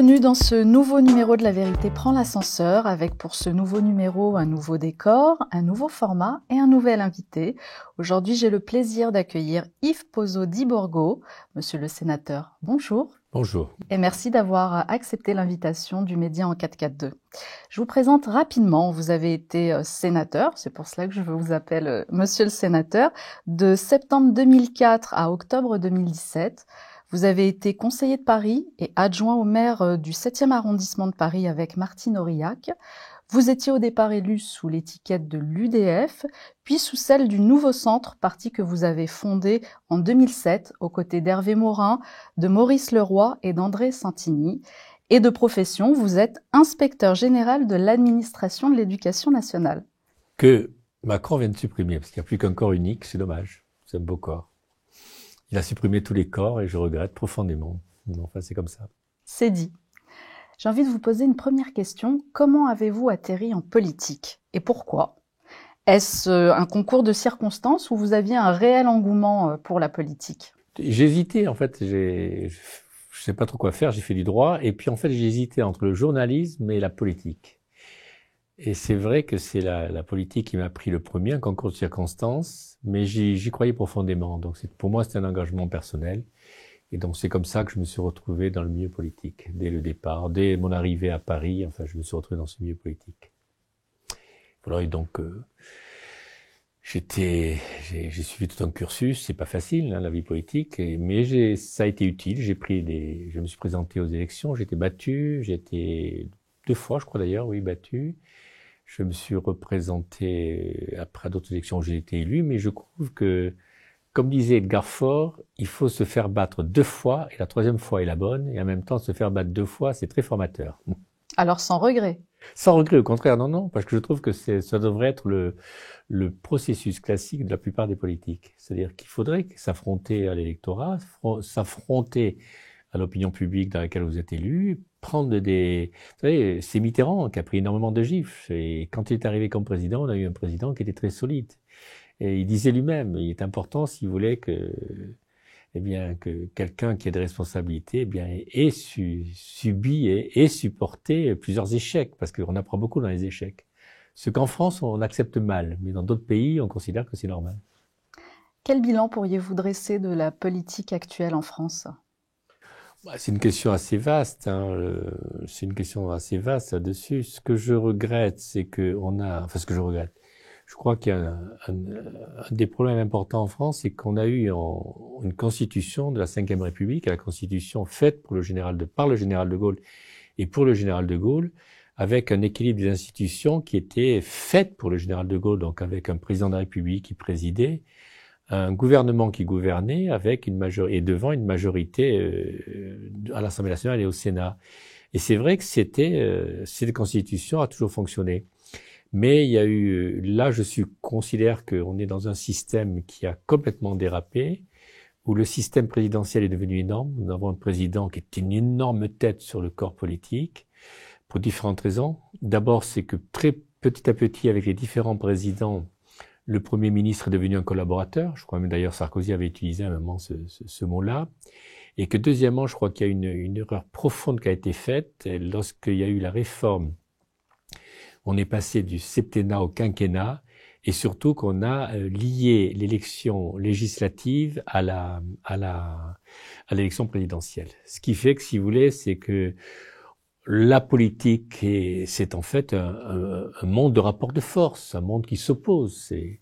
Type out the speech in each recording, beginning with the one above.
Bienvenue dans ce nouveau numéro de La Vérité prend l'ascenseur, avec pour ce nouveau numéro un nouveau décor, un nouveau format et un nouvel invité. Aujourd'hui, j'ai le plaisir d'accueillir Yves Pozo di Borgo. Monsieur le sénateur, bonjour. Bonjour. Et merci d'avoir accepté l'invitation du Média en 442. Je vous présente rapidement, vous avez été sénateur, c'est pour cela que je vous appelle Monsieur le sénateur, de septembre 2004 à octobre 2017. Vous avez été conseiller de Paris et adjoint au maire du 7e arrondissement de Paris avec Martine Aurillac. Vous étiez au départ élu sous l'étiquette de l'UDF, puis sous celle du Nouveau Centre, parti que vous avez fondé en 2007 aux côtés d'Hervé Morin, de Maurice Leroy et d'André Santini. Et de profession, vous êtes inspecteur général de l'administration de l'éducation nationale. Que Macron vient de supprimer, parce qu'il n'y a plus qu'un corps unique, c'est dommage. C'est un beau corps. Il a supprimé tous les corps et je regrette profondément. Enfin, c'est comme ça. C'est dit. J'ai envie de vous poser une première question. Comment avez-vous atterri en politique et pourquoi ? Est-ce un concours de circonstances ou vous aviez un réel engouement pour la politique ? J'hésitais, en fait. Je sais pas trop quoi faire. J'ai fait du droit et puis en fait, j'ai hésité entre le journalisme et la politique. Et c'est vrai que c'est la politique qui m'a pris le premier, un concours de circonstances, mais j'y croyais profondément. Donc pour moi, c'était un engagement personnel. Et donc c'est comme ça que je me suis retrouvé dans le milieu politique, dès le départ, dès mon arrivée à Paris. Enfin, je me suis retrouvé dans ce milieu politique. Voilà, et donc j'ai suivi tout un cursus. C'est pas facile, hein, la vie politique, mais ça a été utile. Je me suis présenté aux élections, j'ai été battu, j'ai été 2 fois, je crois d'ailleurs, oui, battu. Je me suis représenté après d'autres élections où j'ai été élu, mais je trouve que, comme disait Edgar Faure, il faut se faire battre 2 fois et la 3e fois est la bonne, et en même temps se faire battre 2 fois, c'est très formateur. Alors sans regret ? Sans regret, au contraire, non, parce que je trouve que ça devrait être le processus classique de la plupart des politiques. C'est-à-dire qu'il faudrait s'affronter à l'électorat, s'affronter à l'opinion publique dans laquelle vous êtes élu, prendre vous savez, c'est Mitterrand qui a pris énormément de gifles, et quand il est arrivé comme président, on a eu un président qui était très solide. Et il disait lui-même, il est important, s'il voulait que quelqu'un qui ait des responsabilités, ait subi et supporté plusieurs échecs, parce qu'on apprend beaucoup dans les échecs. Ce qu'en France, on accepte mal, mais dans d'autres pays, on considère que c'est normal. Quel bilan pourriez-vous dresser de la politique actuelle en France ? C'est une question assez vaste, hein. C'est une question assez vaste là-dessus. Ce que je regrette, c'est je crois qu'il y a un des problèmes importants en France, c'est qu'on a eu une constitution de la Ve République, la constitution faite par le général de Gaulle et pour le général de Gaulle, avec un équilibre des institutions qui était fait pour le général de Gaulle, donc avec un président de la République qui présidait, un gouvernement qui gouvernait avec et devant une majorité à l'Assemblée nationale et au Sénat. Et c'est vrai que cette constitution a toujours fonctionné. Mais il y a eu, là, considère qu'on est dans un système qui a complètement dérapé, où le système présidentiel est devenu énorme. Nous avons un président qui est une énorme tête sur le corps politique, pour différentes raisons. D'abord, c'est que très petit à petit, avec les différents présidents, le Premier ministre est devenu un collaborateur. Je crois même d'ailleurs Sarkozy avait utilisé à un moment ce mot-là. Et que deuxièmement, je crois qu'il y a une erreur profonde qui a été faite lorsqu'il y a eu la réforme. On est passé du septennat au quinquennat et surtout qu'on a lié l'élection législative à l'élection présidentielle. Ce qui fait que, si vous voulez, c'est que la politique, c'est en fait un monde de rapport de force, un monde qui s'oppose. Et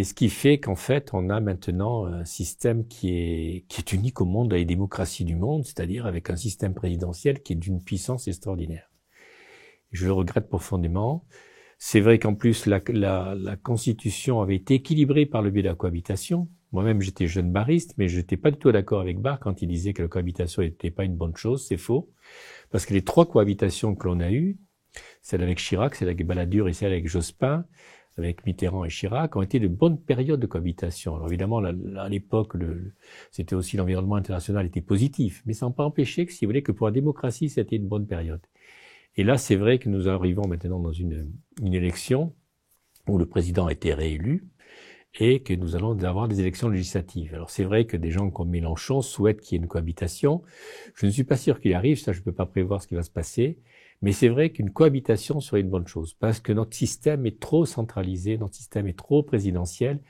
ce qui fait qu'en fait, on a maintenant un système qui est unique au monde, dans les démocraties du monde, c'est-à-dire avec un système présidentiel qui est d'une puissance extraordinaire. Je le regrette profondément. C'est vrai qu'en plus, la Constitution avait été équilibrée par le biais de la cohabitation. Moi-même, j'étais jeune barriste, mais je n'étais pas du tout d'accord avec Barre quand il disait que la cohabitation n'était pas une bonne chose. C'est faux. Parce que les 3 cohabitations que l'on a eues, celle avec Chirac, celle avec Balladur et celle avec Jospin, avec Mitterrand et Chirac, ont été de bonnes périodes de cohabitation. Alors évidemment, à l'époque, c'était aussi l'environnement international était positif, mais ça n'a pas empêché que, si vous voulez, que pour la démocratie, c'était une bonne période. Et là, c'est vrai que nous arrivons maintenant dans une élection où le président a été réélu et que nous allons avoir des élections législatives. Alors c'est vrai que des gens comme Mélenchon souhaitent qu'il y ait une cohabitation. Je ne suis pas sûr qu'il arrive, ça je ne peux pas prévoir ce qui va se passer, mais c'est vrai qu'une cohabitation serait une bonne chose, parce que notre système est trop centralisé, notre système est trop présidentiel,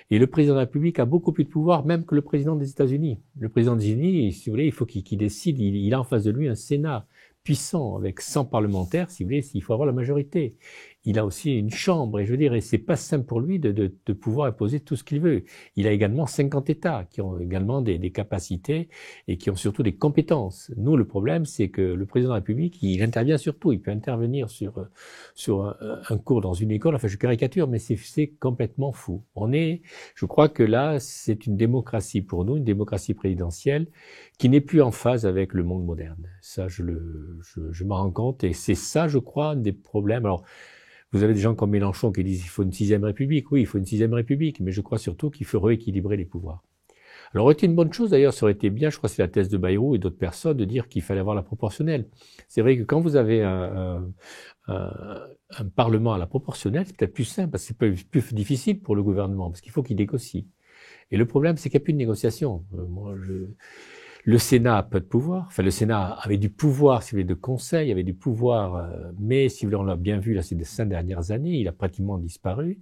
et le président de la République a beaucoup plus de pouvoir même que le président des États-Unis. Le président des États-Unis, si vous voulez, il faut qu'il décide, il a en face de lui un Sénat puissant, avec 100 parlementaires, si vous voulez, il faut avoir la majorité. Il a aussi une chambre, et je veux dire, et c'est pas simple pour lui de pouvoir imposer tout ce qu'il veut. Il a également 50 États qui ont également des capacités et qui ont surtout des compétences. Nous, le problème, c'est que le président de la République, il intervient sur tout. Il peut intervenir sur un cours dans une école. Enfin, je caricature, mais c'est complètement fou. Je crois que là, c'est une démocratie pour nous, une démocratie présidentielle qui n'est plus en phase avec le monde moderne. Ça, je m'en rends compte, et c'est ça, je crois, un des problèmes. Alors, vous avez des gens comme Mélenchon qui disent qu'il faut une 6e République. Oui, il faut une 6e République, mais je crois surtout qu'il faut rééquilibrer les pouvoirs. Alors, aurait été une bonne chose, d'ailleurs, ça aurait été bien, je crois que c'est la thèse de Bayrou et d'autres personnes, de dire qu'il fallait avoir la proportionnelle. C'est vrai que quand vous avez un Parlement à la proportionnelle, c'est peut-être plus simple, parce que c'est plus difficile pour le gouvernement, parce qu'il faut qu'il négocie. Et le problème, c'est qu'il n'y a plus de négociation. Le Sénat a peu de pouvoir. Enfin, le Sénat avait du pouvoir, si vous voulez, de conseil, avait du pouvoir, mais si vous voulez, on l'a bien vu là ces 5 dernières années, il a pratiquement disparu.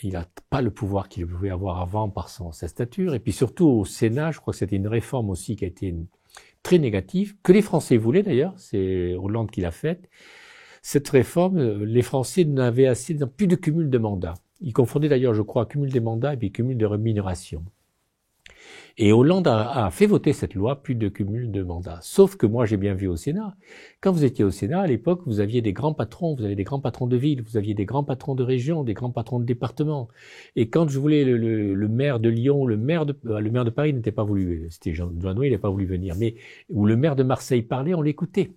Il n'a pas le pouvoir qu'il pouvait avoir avant par sa stature. Et puis surtout au Sénat, je crois que c'était une réforme aussi qui a été très négative, que les Français voulaient d'ailleurs, c'est Hollande qui l'a faite. Cette réforme, les Français n'avaient plus de cumul de mandats. Ils confondaient d'ailleurs, je crois, cumul des mandats et puis cumul de rémunération. Et Hollande a fait voter cette loi, plus de cumul de mandats. Sauf que moi, j'ai bien vu au Sénat. Quand vous étiez au Sénat, à l'époque, vous aviez des grands patrons, vous aviez des grands patrons de ville, vous aviez des grands patrons de région, des grands patrons de département. Et quand je voulais le maire de Lyon, le maire de Paris n'était pas voulu, c'était Jean Douaneau, il n'avait pas voulu venir, mais où le maire de Marseille parlait, on l'écoutait.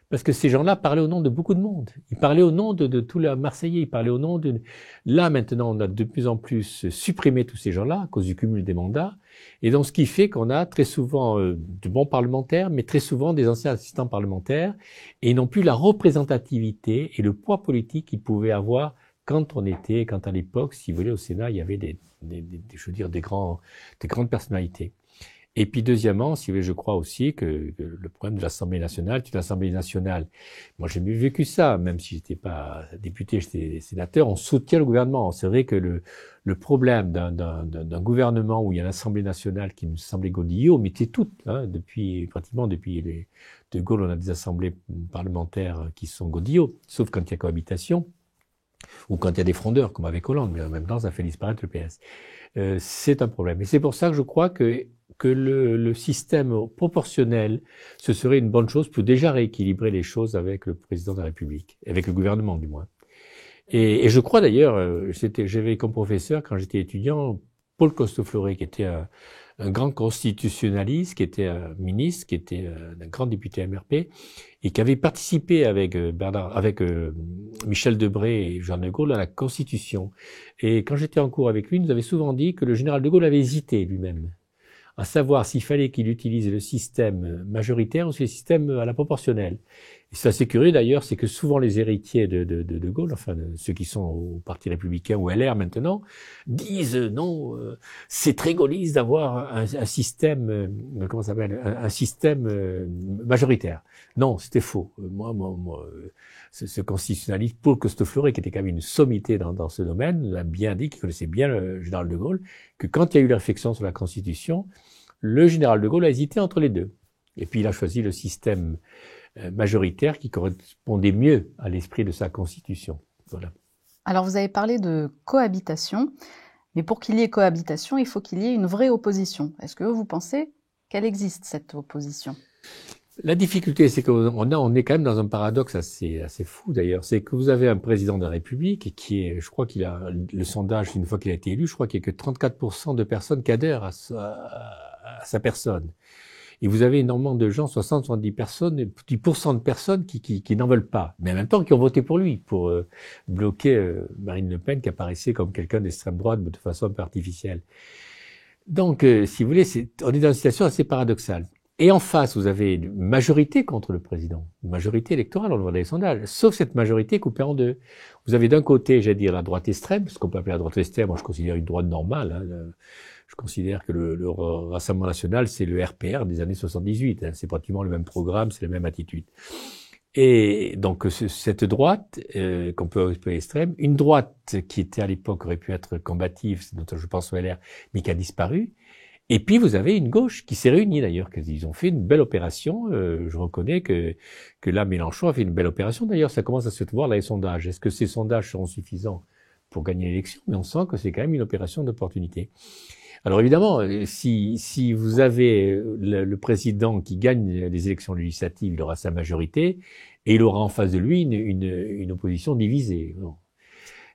Parce que ces gens-là parlaient au nom de beaucoup de monde. Ils parlaient au nom de tous les Marseillais. Ils parlaient au nom de... Là, maintenant, on a de plus en plus supprimé tous ces gens-là à cause du cumul des mandats. Et donc, ce qui fait qu'on a très souvent de bons parlementaires, mais très souvent des anciens assistants parlementaires, et non plus la représentativité et le poids politique qu'ils pouvaient avoir quand à l'époque, si vous voulez, au Sénat, il y avait des grandes personnalités. Et puis deuxièmement, si vous voulez, je crois aussi que le problème de l'Assemblée nationale, toute l'Assemblée nationale, moi j'ai vécu ça, même si j'étais pas député, j'étais sénateur, on soutient le gouvernement. C'est vrai que le problème d'un gouvernement où il y a l'Assemblée nationale qui nous semblait godillot, mais c'est tout, hein, pratiquement depuis de Gaulle, on a des assemblées parlementaires qui sont godillots, sauf quand il y a cohabitation, ou quand il y a des frondeurs, comme avec Hollande, mais en même temps ça fait disparaître le PS. C'est un problème. Et c'est pour ça que je crois que le système proportionnel, ce serait une bonne chose pour déjà rééquilibrer les choses avec le président de la République, avec le gouvernement du moins. Et je crois d'ailleurs, j'avais comme professeur quand j'étais étudiant Paul Costefleuret, qui était un grand constitutionnaliste, qui était un ministre, qui était un grand député MRP, et qui avait participé avec Michel Debré et Jean de Gaulle à la Constitution. Et quand j'étais en cours avec lui, il nous avait souvent dit que le général de Gaulle avait hésité lui-même à savoir s'il fallait qu'il utilise le système majoritaire ou le système à la proportionnelle. Et c'est assez curieux d'ailleurs, c'est que souvent les héritiers de Gaulle, enfin ceux qui sont au Parti républicain ou LR maintenant, disent non, c'est très gaulliste d'avoir un système, un système majoritaire. Non, c'était faux. Moi, ce constitutionnaliste Paul Costefleuret, qui était quand même une sommité dans ce domaine, l'a bien dit, qui connaissait bien le général de Gaulle, que quand il y a eu la réflexion sur la Constitution, le général de Gaulle a hésité entre les deux. Et puis il a choisi le système majoritaire qui correspondait mieux à l'esprit de sa Constitution. Voilà. Alors vous avez parlé de cohabitation, mais pour qu'il y ait cohabitation, il faut qu'il y ait une vraie opposition. Est-ce que vous pensez qu'elle existe, cette opposition ? La difficulté, c'est qu'on est quand même dans un paradoxe assez fou d'ailleurs. C'est que vous avez un président de la République qui est, je crois qu'il a, le sondage, une fois qu'il a été élu, je crois qu'il n'y a que 34% de personnes qui adhèrent à sa personne. Et vous avez énormément de gens, 70 personnes, 10% de personnes qui n'en veulent pas, mais en même temps qui ont voté pour lui, pour bloquer Marine Le Pen, qui apparaissait comme quelqu'un d'extrême droite de façon un peu artificielle. Donc, si vous voulez, on est dans une situation assez paradoxale. Et en face, vous avez une majorité contre le président, une majorité électorale, on le voit dans les sondages, sauf cette majorité coupée en deux. Vous avez d'un côté, j'allais dire, la droite extrême, ce qu'on peut appeler la droite extrême, moi je considère une droite normale, hein, je considère que le Rassemblement National, c'est le RPR des années 78, hein, c'est pratiquement le même programme, c'est la même attitude. Et donc cette droite, qu'on peut appeler extrême, une droite qui était à l'époque aurait pu être combative, c'est dont je pense au LR, mais qui a disparu. Et puis vous avez une gauche qui s'est réunie d'ailleurs, ils ont fait une belle opération. Je reconnais que là Mélenchon a fait une belle opération. D'ailleurs, ça commence à se voir dans les sondages. Est-ce que ces sondages seront suffisants pour gagner l'élection? Mais on sent que c'est quand même une opération d'opportunité. Alors évidemment, si vous avez le président qui gagne les élections législatives, il aura sa majorité et il aura en face de lui une opposition divisée.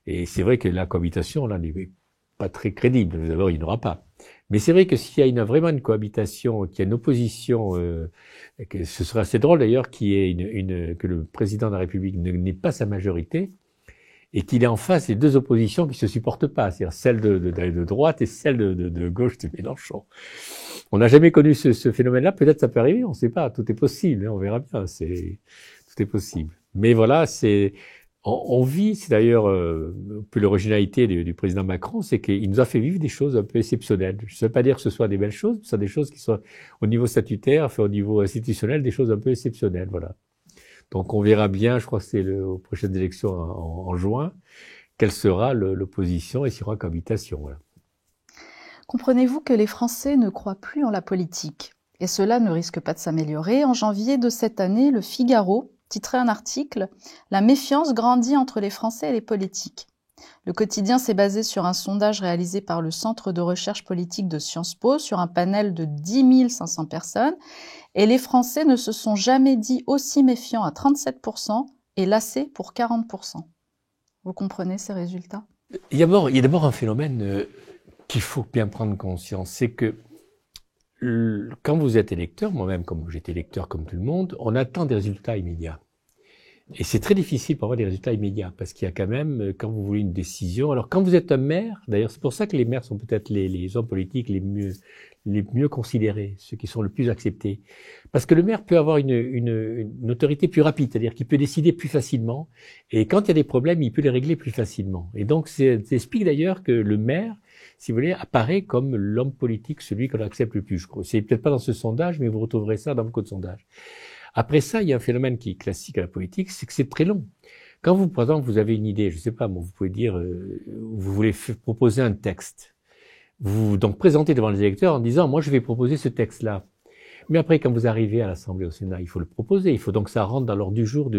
Et c'est vrai que la cohabitation là n'est pas très crédible. D'abord, il n'y en aura pas. Mais c'est vrai que s'il y a vraiment une cohabitation, qu'il y a une opposition, que ce serait assez drôle d'ailleurs qu'il y ait que le président de la République n'ait pas sa majorité et qu'il ait en face les deux oppositions qui se supportent pas, c'est-à-dire celle de droite et celle de gauche de Mélenchon. On n'a jamais connu ce phénomène-là, peut-être ça peut arriver, on ne sait pas, tout est possible, hein, on verra bien, tout est possible. Mais voilà, on vit, c'est d'ailleurs plus l'originalité du président Macron, c'est qu'il nous a fait vivre des choses un peu exceptionnelles. Je ne veux pas dire que ce soit des belles choses, ce sont des choses qui sont au niveau statutaire, au niveau institutionnel, des choses un peu exceptionnelles, voilà. Donc on verra bien, je crois que c'est aux prochaines élections en juin, quelle sera l'opposition et s'il y aura cohabitation, voilà. Comprenez-vous que les Français ne croient plus en la politique? Et cela ne risque pas de s'améliorer. En janvier de cette année, le Figaro titrait un article « La méfiance grandit entre les Français et les politiques ». Le quotidien s'est basé sur un sondage réalisé par le Centre de recherche politique de Sciences Po sur un panel de 10 500 personnes et les Français ne se sont jamais dit aussi méfiants à 37% et lassés pour 40%. Vous comprenez ces résultats? Il y a d'abord un phénomène qu'il faut bien prendre conscience, c'est que quand vous êtes électeur, moi-même comme j'étais électeur comme tout le monde, on attend des résultats immédiats. Et c'est très difficile pour avoir des résultats immédiats, parce qu'il y a quand même, quand vous voulez une décision, alors quand vous êtes un maire, d'ailleurs c'est pour ça que les maires sont peut-être les hommes politiques les mieux considérés, ceux qui sont le plus acceptés. Parce que le maire peut avoir une autorité plus rapide, c'est-à-dire qu'il peut décider plus facilement, et quand il y a des problèmes, il peut les régler plus facilement. Et donc ça explique d'ailleurs que le maire, si vous voulez, apparaît comme l'homme politique, celui qu'on accepte le plus, je crois. C'est peut-être pas dans ce sondage, mais vous retrouverez ça dans beaucoup de sondages. Après ça, il y a un phénomène qui est classique à la politique, c'est que c'est très long. Quand vous, par exemple, vous avez une idée, je sais pas, vous pouvez dire, vous voulez proposer un texte. Vous vous donc présentez devant les électeurs en disant, moi je vais proposer ce texte-là. Mais après, quand vous arrivez à l'Assemblée, au Sénat, il faut le proposer. Il faut donc que ça rentre dans l'ordre du jour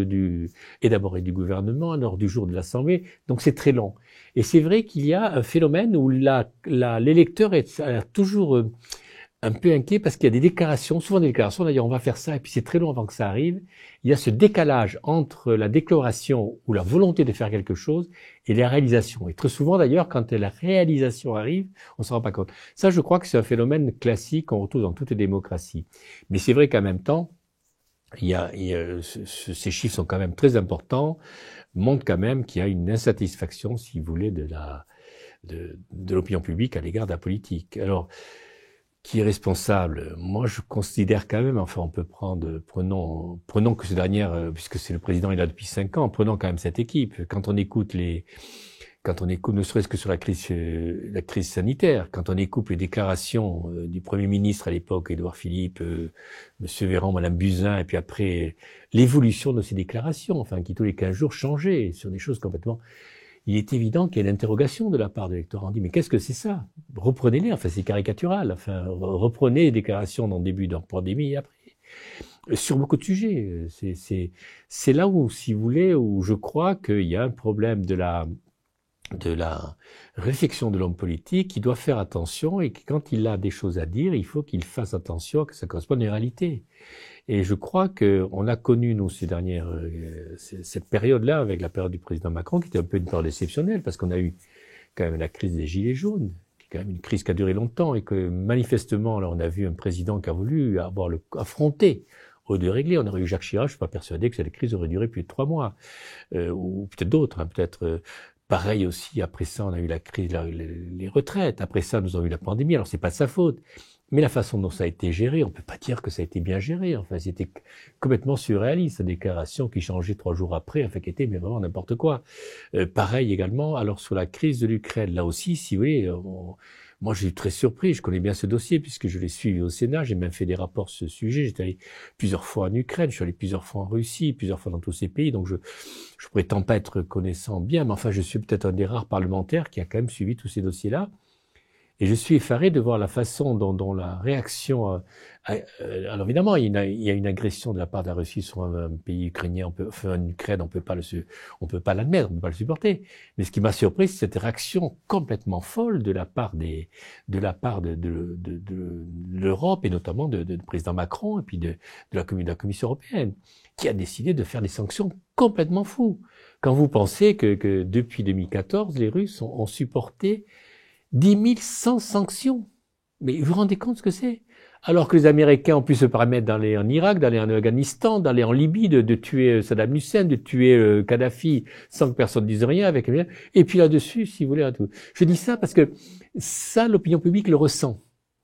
et d'abord du gouvernement, à l'ordre du jour de l'Assemblée. Donc c'est très long. Et c'est vrai qu'il y a un phénomène où l'électeur est toujours un peu inquiet parce qu'il y a des déclarations, souvent des déclarations, d'ailleurs on va faire ça et puis c'est très long avant que ça arrive. Il y a ce décalage entre la déclaration ou la volonté de faire quelque chose et la réalisation. Et très souvent d'ailleurs, quand la réalisation arrive, on ne s'en rend pas compte. Ça, je crois que c'est un phénomène classique qu'on retrouve dans toutes les démocraties. Mais c'est vrai qu'en même temps, ces chiffres sont quand même très importants, montrent quand même qu'il y a une insatisfaction, si vous voulez, de l'opinion publique à l'égard de la politique. Alors, qui est responsable? Moi, je considère quand même, enfin, on peut prenons que ce dernier, puisque c'est le président, il est là depuis 5 ans, prenons quand même cette équipe. Quand on écoute ne serait-ce que sur la crise sanitaire, quand on écoute les déclarations du Premier ministre à l'époque, Édouard Philippe, Monsieur Véran, Madame Buzyn, et puis après, l'évolution de ces déclarations, enfin, qui tous les 15 jours changeaient sur des choses complètement. Il est évident qu'il y a une interrogation de la part de l'électorat. On dit, mais qu'est-ce que c'est ça? Reprenez-les, enfin, c'est caricatural. Enfin, reprenez les déclarations dans le début de la pandémie et après. Sur beaucoup de sujets. C'est là où, si vous voulez, où je crois qu'il y a un problème de la réflexion de l'homme politique qui doit faire attention et que quand il a des choses à dire, il faut qu'il fasse attention que ça corresponde à une réalité. Et je crois que on a connu, nous, cette période-là, avec la période du président Macron, qui était un peu une période exceptionnelle, parce qu'on a eu quand même la crise des Gilets jaunes, qui est quand même une crise qui a duré longtemps, et que manifestement, là, on a vu un président qui a voulu affronter au lieu de régler. On aurait eu Jacques Chirac, je suis pas persuadé que cette crise aurait duré plus de 3 mois, ou peut-être d'autres, hein, peut-être. Pareil aussi, après ça, on a eu la crise, les retraites. Après ça, nous avons eu la pandémie. Alors, c'est pas de sa faute. Mais la façon dont ça a été géré, on peut pas dire que ça a été bien géré. Enfin, c'était complètement surréaliste, la déclaration qui changeait 3 jours après, enfin, qui était mais vraiment n'importe quoi. Pareil également, alors sur la crise de l'Ukraine, là aussi, si vous voulez, moi j'ai été très surpris, je connais bien ce dossier puisque je l'ai suivi au Sénat, j'ai même fait des rapports sur ce sujet, j'étais allé plusieurs fois en Ukraine, je suis allé plusieurs fois en Russie, plusieurs fois dans tous ces pays, donc je prétends pas être connaissant bien, mais enfin je suis peut-être un des rares parlementaires qui a quand même suivi tous ces dossiers-là. Et je suis effaré de voir la façon dont la réaction... alors évidemment, il y a une agression de la part de la Russie sur un pays ukrainien, en Ukraine, on peut pas l'admettre, on peut pas le supporter. Mais ce qui m'a surpris, c'est cette réaction complètement folle de la part de l'Europe et notamment du président Macron et puis de la Commission européenne, qui a décidé de faire des sanctions complètement fous. Quand vous pensez que depuis 2014, les Russes ont supporté 10 100 sanctions. Mais vous vous rendez compte ce que c'est? Alors que les Américains ont pu se permettre d'aller en Irak, d'aller en Afghanistan, d'aller en Libye, de tuer Saddam Hussein, de tuer Kadhafi sans que personne ne dise rien avec rien. Et puis là-dessus, si vous voulez, tout. Je dis ça parce que ça, l'opinion publique le ressent.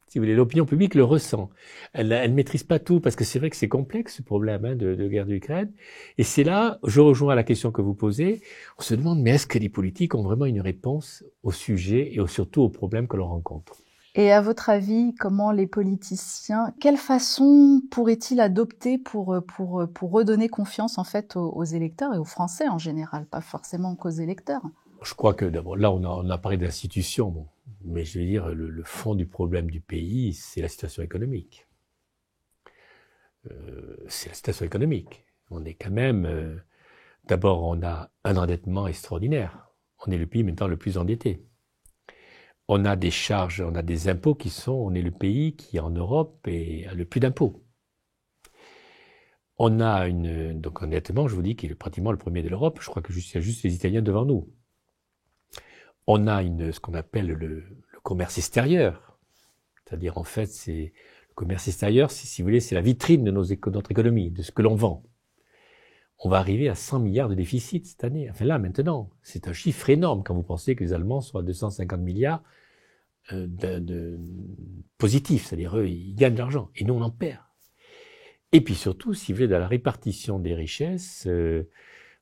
Si vous voulez, l'opinion publique le ressent. Elle maîtrise pas tout parce que c'est vrai que c'est complexe ce problème de guerre d'Ukraine. Et c'est là, je rejoins la question que vous posez. On se demande, mais est-ce que les politiques ont vraiment une réponse au sujet et surtout aux problèmes que l'on rencontre? Et à votre avis, comment les politiciens, quelle façon pourraient-ils adopter pour redonner confiance en fait aux électeurs et aux Français en général, pas forcément qu'aux électeurs? Je crois que d'abord, là, on a parlé d'institutions, bon. Mais je veux dire, le fond du problème du pays, c'est la situation économique. C'est la situation économique. On est quand même... d'abord, on a un endettement extraordinaire. On est le pays maintenant le plus endetté. On a des charges, on a des impôts on est le pays qui, en Europe, a le plus d'impôts. On a donc honnêtement, je vous dis qu'il est pratiquement le premier de l'Europe. Je crois que il y a juste les Italiens devant nous. On a ce qu'on appelle le commerce extérieur. C'est-à-dire, en fait, le commerce extérieur, si vous voulez, c'est la vitrine de notre économie, de ce que l'on vend. On va arriver à 100 milliards de déficit cette année. Enfin là, maintenant, c'est un chiffre énorme quand vous pensez que les Allemands sont à 250 milliards de positifs. C'est-à-dire, eux, ils gagnent de l'argent. Et nous, on en perd. Et puis surtout, si vous voulez, dans la répartition des richesses,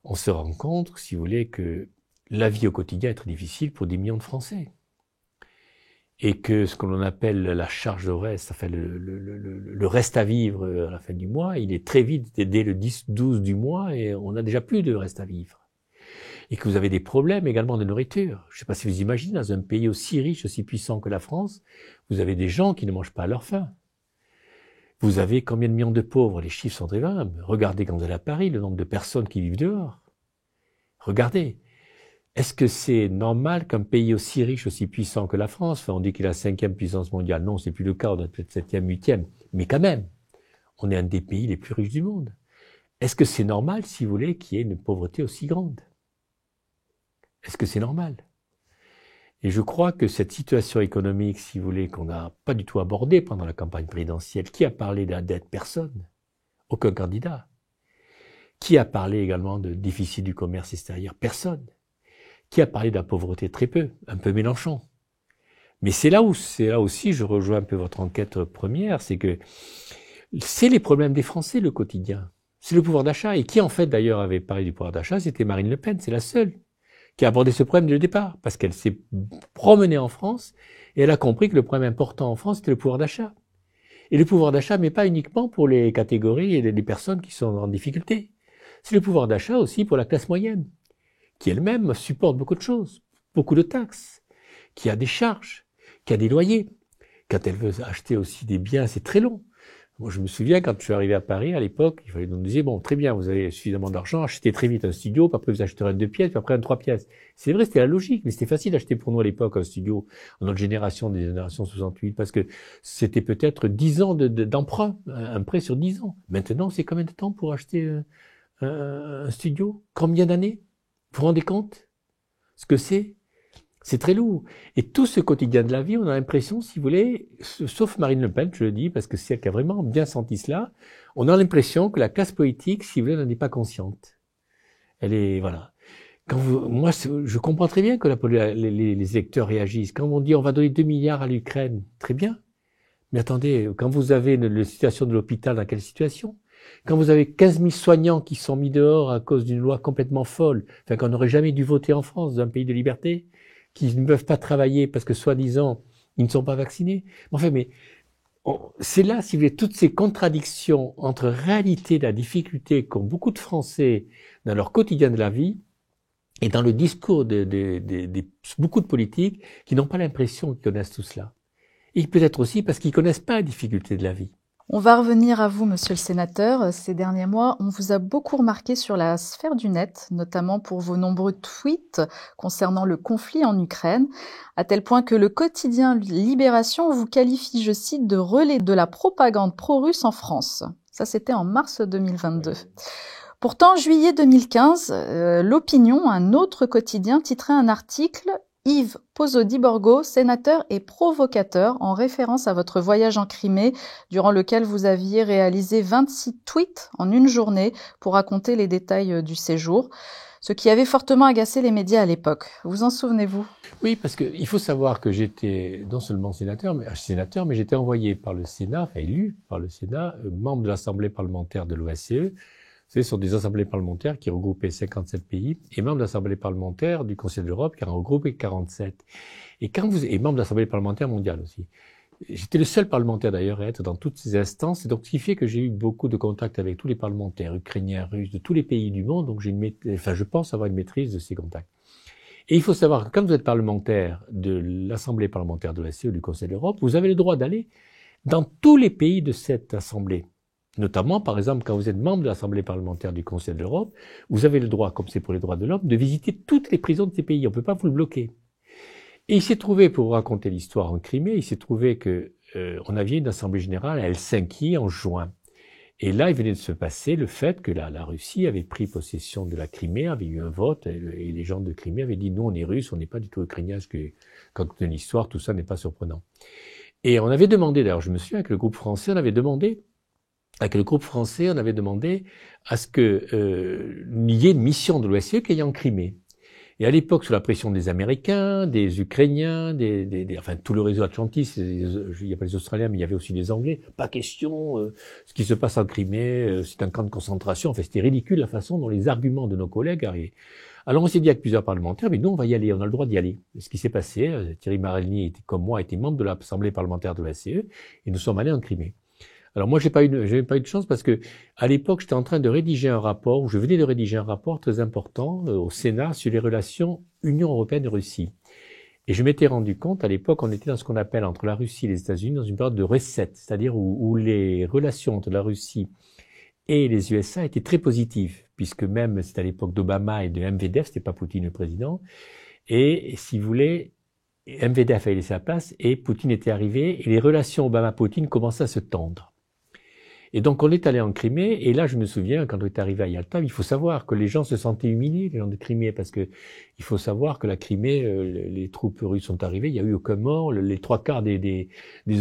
on se rend compte, si vous voulez, que la vie au quotidien est très difficile pour des millions de Français. Et que ce que l'on appelle la charge de reste, enfin le reste à vivre à la fin du mois, il est très vite dès le 10-12 du mois et on n'a déjà plus de reste à vivre. Et que vous avez des problèmes également de nourriture. Je ne sais pas si vous imaginez, dans un pays aussi riche, aussi puissant que la France, vous avez des gens qui ne mangent pas à leur faim. Vous avez combien de millions de pauvres? Les chiffres sont très graves. Regardez quand vous allez à Paris, le nombre de personnes qui vivent dehors. Regardez. Est-ce que c'est normal qu'un pays aussi riche, aussi puissant que la France, enfin on dit qu'il est la 5e puissance mondiale, non, c'est plus le cas, on est peut-être 7e, 8e, mais quand même, on est un des pays les plus riches du monde. Est-ce que c'est normal, si vous voulez, qu'il y ait une pauvreté aussi grande? Est-ce que c'est normal? Et je crois que cette situation économique, si vous voulez, qu'on n'a pas du tout abordée pendant la campagne présidentielle, qui a parlé de la dette? Personne. Aucun candidat. Qui a parlé également de déficit du commerce extérieur? Personne. Qui a parlé de la pauvreté? Très peu. Un peu Mélenchon. Mais c'est là aussi, je rejoins un peu votre enquête première, c'est que c'est les problèmes des Français, le quotidien. C'est le pouvoir d'achat. Et qui, en fait, d'ailleurs, avait parlé du pouvoir d'achat? C'était Marine Le Pen. C'est la seule qui a abordé ce problème dès le départ. Parce qu'elle s'est promenée en France et elle a compris que le problème important en France, c'était le pouvoir d'achat. Et le pouvoir d'achat, mais pas uniquement pour les catégories et les personnes qui sont en difficulté. C'est le pouvoir d'achat aussi pour la classe moyenne, qui elle-même supporte beaucoup de choses, beaucoup de taxes, qui a des charges, qui a des loyers. Quand elle veut acheter aussi des biens, c'est très long. Moi, je me souviens, quand je suis arrivé à Paris, à l'époque, il fallait nous dire, bon, très bien, vous avez suffisamment d'argent, achetez très vite un studio, puis après vous acheterez un 2 pièces, puis après un 3 pièces. C'est vrai, c'était la logique, mais c'était facile d'acheter pour nous à l'époque un studio, dans notre génération, des générations 68, parce que c'était peut-être 10 ans d'emprunt, un prêt sur 10 ans. Maintenant, c'est combien de temps pour acheter un studio? Combien d'années? Vous vous rendez compte ce que c'est? C'est très lourd. Et tout ce quotidien de la vie, on a l'impression, si vous voulez, sauf Marine Le Pen, je le dis, parce que c'est elle qui a vraiment bien senti cela, on a l'impression que la classe politique, si vous voulez, n'en est pas consciente. Elle est, voilà. Moi, je comprends très bien que les électeurs réagissent. Quand on dit on va donner 2 milliards à l'Ukraine, très bien. Mais attendez, quand vous avez la situation de l'hôpital, dans quelle situation? Quand vous avez 15 000 soignants qui sont mis dehors à cause d'une loi complètement folle, enfin qu'on n'aurait jamais dû voter en France, dans un pays de liberté, qui ne peuvent pas travailler parce que soi-disant ils ne sont pas vaccinés. Enfin, mais c'est là, si vous voulez, toutes ces contradictions entre réalité et la difficulté qu'ont beaucoup de Français dans leur quotidien de la vie et dans le discours de beaucoup de politiques qui n'ont pas l'impression qu'ils connaissent tout cela. Et peut-être aussi parce qu'ils connaissent pas la difficulté de la vie. On va revenir à vous, monsieur le sénateur. Ces derniers mois, on vous a beaucoup remarqué sur la sphère du net, notamment pour vos nombreux tweets concernant le conflit en Ukraine, à tel point que le quotidien Libération vous qualifie, je cite, de relais de la propagande pro-russe en France. Ça, c'était en mars 2022. Pourtant, en juillet 2015, l'Opinion, un autre quotidien, titrait un article « Yves Pozzo-di-Borgo, sénateur et provocateur » en référence à votre voyage en Crimée, durant lequel vous aviez réalisé 26 tweets en une journée pour raconter les détails du séjour, ce qui avait fortement agacé les médias à l'époque. Vous en souvenez-vous? Oui, parce qu'il faut savoir que j'étais non seulement sénateur, mais j'étais envoyé par le Sénat, enfin élu par le Sénat, membre de l'Assemblée parlementaire de l'OSCE. Ce sont des assemblées parlementaires qui regroupaient 57 pays et membre de l'Assemblée parlementaire du Conseil de l'Europe qui a regroupé 47. Et membre de l'Assemblée parlementaire mondiale aussi. J'étais le seul parlementaire d'ailleurs à être dans toutes ces instances, et donc ce qui fait que j'ai eu beaucoup de contacts avec tous les parlementaires ukrainiens, russes, de tous les pays du monde, donc je pense avoir une maîtrise de ces contacts. Et il faut savoir que quand vous êtes parlementaire de l'Assemblée parlementaire de l'OSCE ou du Conseil de l'Europe, vous avez le droit d'aller dans tous les pays de cette assemblée. Notamment, par exemple, quand vous êtes membre de l'Assemblée parlementaire du Conseil de l'Europe, vous avez le droit, comme c'est pour les droits de l'homme, de visiter toutes les prisons de ces pays. On ne peut pas vous le bloquer. Et il s'est trouvé, pour vous raconter l'histoire en Crimée, il s'est trouvé que on avait une assemblée générale à Helsinki en juin. Et là, il venait de se passer le fait que la Russie avait pris possession de la Crimée, avait eu un vote, et les gens de Crimée avaient dit « Nous, on est Russes, on n'est pas du tout ukrainiens, parce que quand on connaît l'histoire, tout ça n'est pas surprenant. » Et on avait demandé, d'ailleurs, je me souviens que le groupe français, on avait demandé à ce que il y ait une mission de l'OSCE qui aille en Crimée. Et à l'époque, sous la pression des Américains, des Ukrainiens, enfin tout le réseau atlantiste, il n'y a pas les Australiens, mais il y avait aussi les Anglais. Pas question, ce qui se passe en Crimée, c'est un camp de concentration. Enfin, c'était ridicule la façon dont les arguments de nos collègues arrivaient. Alors on s'est dit avec plusieurs parlementaires, mais nous on va y aller, on a le droit d'y aller. Et ce qui s'est passé, Thierry Marelny, comme moi, était membre de l'Assemblée parlementaire de l'OSCE, et nous sommes allés en Crimée. Alors moi, j'ai pas eu de chance parce que à l'époque, j'étais en train de rédiger un rapport, ou je venais de rédiger un rapport très important au Sénat sur les relations Union européenne-Russie. Et je m'étais rendu compte, à l'époque, on était dans ce qu'on appelle entre la Russie et les États-Unis dans une période de reset, c'est-à-dire où les relations entre la Russie et les USA étaient très positives, puisque même c'était à l'époque d'Obama et de Medvedev, c'était pas Poutine le président, et si vous voulez, Medvedev avait laissé sa place et Poutine était arrivé et les relations Obama-Poutine commençaient à se tendre. Et donc on est allé en Crimée, et là je me souviens, quand on est arrivé à Yalta, il faut savoir que les gens se sentaient humiliés, les gens de Crimée, parce que il faut savoir que la Crimée, les troupes russes sont arrivées, il n'y a eu aucun mort, les trois quarts des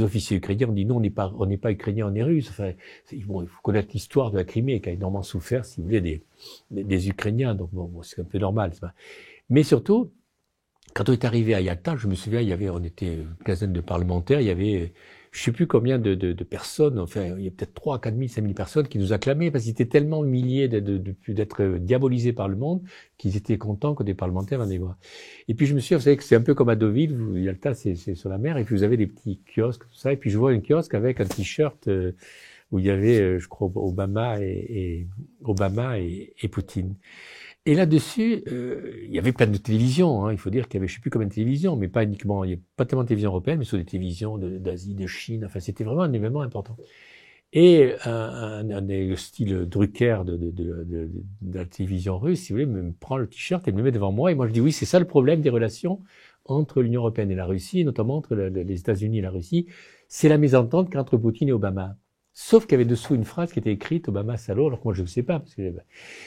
officiers ukrainiens ont dit non, on n'est pas ukrainiens, on est russes. Enfin, bon, il faut connaître l'histoire de la Crimée, qui a énormément souffert, si vous voulez, des Ukrainiens, donc bon, c'est un peu normal. Mais surtout, quand on est arrivé à Yalta, je me souviens, on était une quinzaine de parlementaires, il y avait je sais plus combien de personnes, enfin, il y a peut-être 3 4 000, 5 000 personnes qui nous acclamaient parce qu'ils étaient tellement humiliés d'être diabolisés par le monde qu'ils étaient contents que des parlementaires venaient voir. Et puis je me suis dit, vous savez que c'est un peu comme à Deauville, Yalta c'est sur la mer, et puis vous avez des petits kiosques, tout ça, et puis je vois un kiosque avec un t-shirt où il y avait, je crois, Obama et Poutine. Et là-dessus, il y avait plein de télévisions, hein. Il faut dire qu'il y avait, je sais plus combien de télévisions, mais pas uniquement, il n'y a pas tellement de télévisions européennes, mais sur des télévisions d'Asie, de Chine, enfin, c'était vraiment un événement important. Et un style Drucker de la télévision russe, si vous voulez, me prend le t-shirt et me le met devant moi, et moi je dis oui, c'est ça le problème des relations entre l'Union européenne et la Russie, notamment entre les États-Unis et la Russie, c'est la mésentente qu'entre Poutine et Obama. Sauf qu'il y avait dessous une phrase qui était écrite, Obama salaud, alors que moi je ne sais pas, parce que,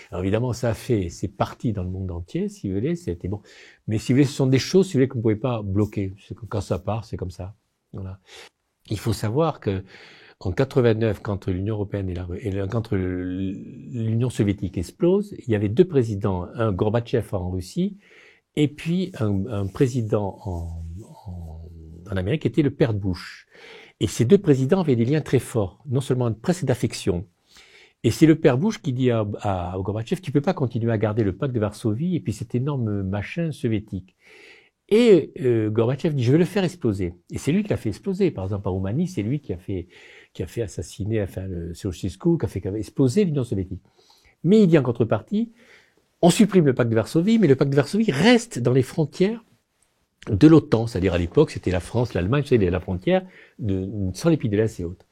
alors évidemment c'est parti dans le monde entier, si vous voulez, c'était bon. Mais si vous voulez, ce sont des choses, si vous voulez, qu'on ne pouvait pas bloquer. C'est que quand ça part, c'est comme ça. Voilà. Il faut savoir que, en 89, quand l'Union européenne quand l'Union soviétique explose, il y avait 2 présidents, un Gorbatchev en Russie, et puis un président en Amérique qui était le père de Bush. Et ces deux présidents avaient des liens très forts, non seulement presque d'affection. Et c'est le père Bush qui dit à Gorbatchev qu'il ne peut pas continuer à garder le pacte de Varsovie et puis cet énorme machin soviétique. Et Gorbatchev dit, je vais le faire exploser. Et c'est lui qui l'a fait exploser. Par exemple, en Roumanie, c'est lui qui a fait assassiner, Ceausescu, qui a fait exploser l'Union soviétique. Mais il dit en contrepartie, on supprime le pacte de Varsovie, mais le pacte de Varsovie reste dans les frontières de l'OTAN. C'est-à-dire à l'époque, c'était la France, l'Allemagne, c'était la frontière sans les Pays de l'Est et autres.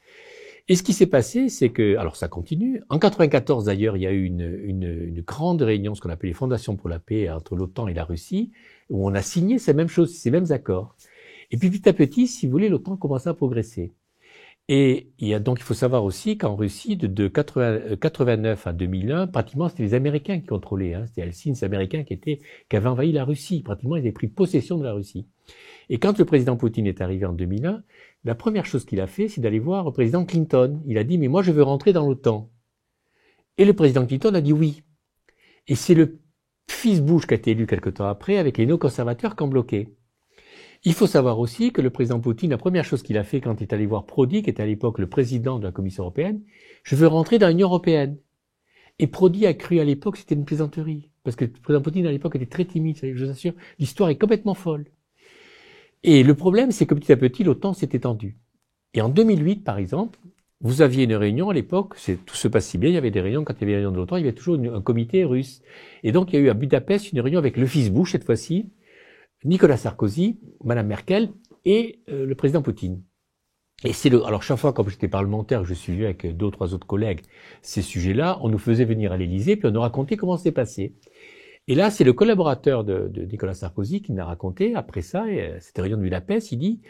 Et ce qui s'est passé, c'est que, alors ça continue. En 94 d'ailleurs, il y a eu une grande réunion, ce qu'on appelle les fondations pour la paix entre l'OTAN et la Russie, où on a signé ces mêmes choses, ces mêmes accords. Et puis petit à petit, si vous voulez, l'OTAN commençait à progresser. Et donc il faut savoir aussi qu'en Russie, de 89 à 2001, pratiquement c'était les Américains qui contrôlaient. C'était Helsinki, les Américains qui avaient envahi la Russie. Pratiquement, ils avaient pris possession de la Russie. Et quand le président Poutine est arrivé en 2001, la première chose qu'il a fait, c'est d'aller voir le président Clinton. Il a dit, mais moi je veux rentrer dans l'OTAN. Et le président Clinton a dit oui. Et c'est le fils Bush qui a été élu quelque temps après, avec les néoconservateurs qui ont bloqué. Il faut savoir aussi que le président Poutine, la première chose qu'il a fait quand il est allé voir Prodi, qui était à l'époque le président de la Commission européenne, je veux rentrer dans l'Union européenne. Et Prodi a cru à l'époque que c'était une plaisanterie. Parce que le président Poutine à l'époque était très timide, je vous assure. L'histoire est complètement folle. Et le problème, c'est que petit à petit, l'OTAN s'est étendue. Et en 2008, par exemple, vous aviez une réunion à l'époque, tout se passe si bien, il y avait des réunions, quand il y avait des réunions de l'OTAN, il y avait toujours un comité russe. Et donc, il y a eu à Budapest une réunion avec le fils Bush, cette fois-ci, Nicolas Sarkozy, Madame Merkel et le président Poutine. Et alors chaque fois, quand j'étais parlementaire, je suivais avec 2 ou 3 autres collègues ces sujets-là, on nous faisait venir à l'Élysée, puis on nous racontait comment c'était passé. Et là, c'est le collaborateur de Nicolas Sarkozy qui nous a raconté, après ça, cette réunion de Budapest, il dit,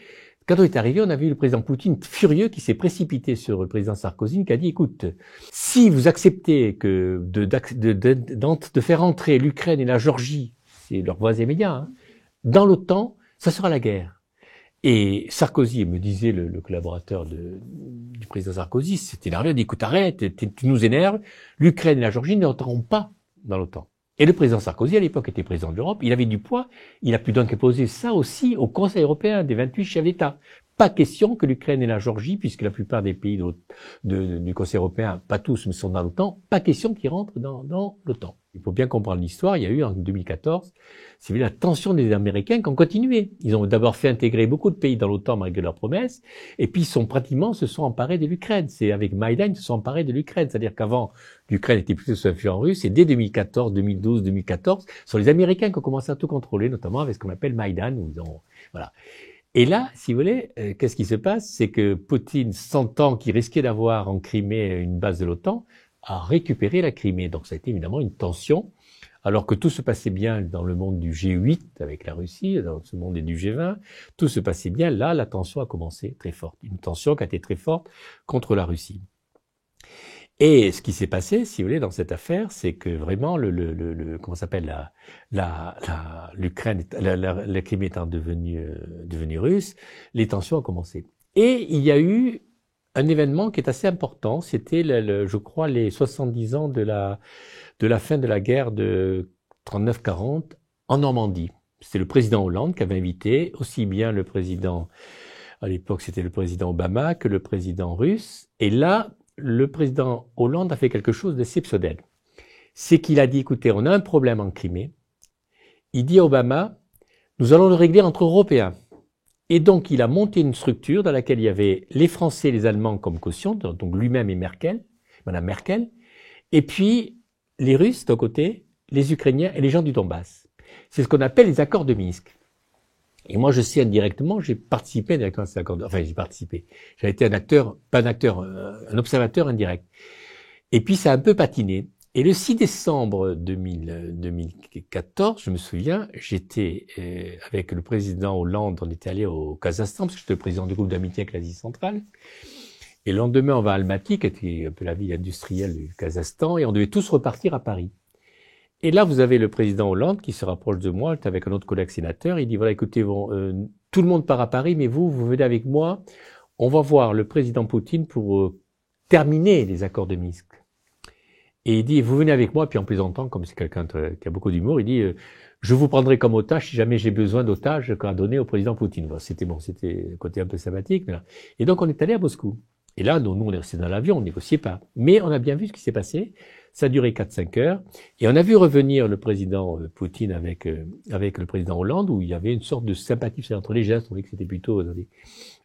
quand on est arrivé, on a vu le président Poutine furieux qui s'est précipité sur le président Sarkozy, qui a dit, écoute, si vous acceptez de faire entrer l'Ukraine et la Géorgie, c'est leurs voisins immédiats, dans l'OTAN, ça sera la guerre. Et Sarkozy, me disait le collaborateur du président Sarkozy, s'est énervé, il a dit, écoute, arrête, tu nous énerves, l'Ukraine et la Géorgie n'entreront pas dans l'OTAN. Et le président Sarkozy, à l'époque, était président de l'Europe, il avait du poids, il a pu donc poser ça aussi au Conseil européen des 28 chefs d'État. Pas question que l'Ukraine et la Géorgie, puisque la plupart des pays du Conseil européen, pas tous, mais sont dans l'OTAN, pas question qu'ils rentrent dans l'OTAN. Il faut bien comprendre l'histoire, il y a eu en 2014, c'est la tension des Américains qui ont continué. Ils ont d'abord fait intégrer beaucoup de pays dans l'OTAN malgré leurs promesses, et puis se sont emparés de l'Ukraine. C'est avec Maïdan, ils se sont emparés de l'Ukraine. C'est-à-dire qu'avant, l'Ukraine était plutôt sous influence russe, et dès 2014, 2012, 2014, ce sont les Américains qui ont commencé à tout contrôler, notamment avec ce qu'on appelle Maïdan, voilà. Et là, si vous voulez, qu'est-ce qui se passe? C'est que Poutine, sentant qu'il risquait d'avoir en Crimée une base de l'OTAN, a récupéré la Crimée. Donc ça a été évidemment une tension, alors que tout se passait bien dans le monde du G8 avec la Russie, dans ce monde du G20, tout se passait bien. Là, la tension a commencé très forte. Une tension qui a été très forte contre la Russie. Et ce qui s'est passé, si vous voulez, dans cette affaire, c'est que vraiment comment s'appelle l'Ukraine, la Crimée étant devenue russe, les tensions ont commencé. Et il y a eu un événement qui est assez important, c'était je crois les 70 ans de la fin de la guerre de 39-40 en Normandie. C'était le président Hollande qui avait invité aussi bien le président, à l'époque c'était le président Obama, que le président russe. Et là, le président Hollande a fait quelque chose d'exceptionnel. C'est qu'il a dit, écoutez, on a un problème en Crimée. Il dit à Obama, nous allons le régler entre Européens. Et donc, il a monté une structure dans laquelle il y avait les Français et les Allemands comme caution, donc lui-même et Merkel, Madame Merkel, et puis les Russes d'un côté, les Ukrainiens et les gens du Donbass. C'est ce qu'on appelle les accords de Minsk. Et moi, je sais indirectement, j'ai participé indirectement à ces accords. Enfin, j'ai participé. J'ai été un observateur indirect. Et puis, ça a un peu patiné. Et le 6 décembre 2014, je me souviens, j'étais avec le président Hollande, on était allé au Kazakhstan, parce que j'étais le président du groupe d'amitié avec l'Asie centrale. Et le lendemain, on va à Almaty, qui était un peu la ville industrielle du Kazakhstan, et on devait tous repartir à Paris. Et là, vous avez le président Hollande qui se rapproche de moi, avec un autre collègue sénateur. Il dit, voilà, écoutez, tout le monde part à Paris, mais vous venez avec moi. On va voir le président Poutine pour terminer les accords de Minsk. Et il dit, vous venez avec moi, puis en plaisantant, comme c'est quelqu'un qui a beaucoup d'humour, il dit, je vous prendrai comme otage si jamais j'ai besoin d'otages à donner au président Poutine. Bon, c'était un côté un peu sympathique. Mais là. Et donc, on est allé à Moscou. Et là, nous, on est resté dans l'avion, on négociait pas. Mais on a bien vu ce qui s'est passé. Ça a duré 4-5 heures. Et on a vu revenir le président Poutine avec le président Hollande, où il y avait une sorte de sympathie entre les gestes. On voyait que c'était plutôt...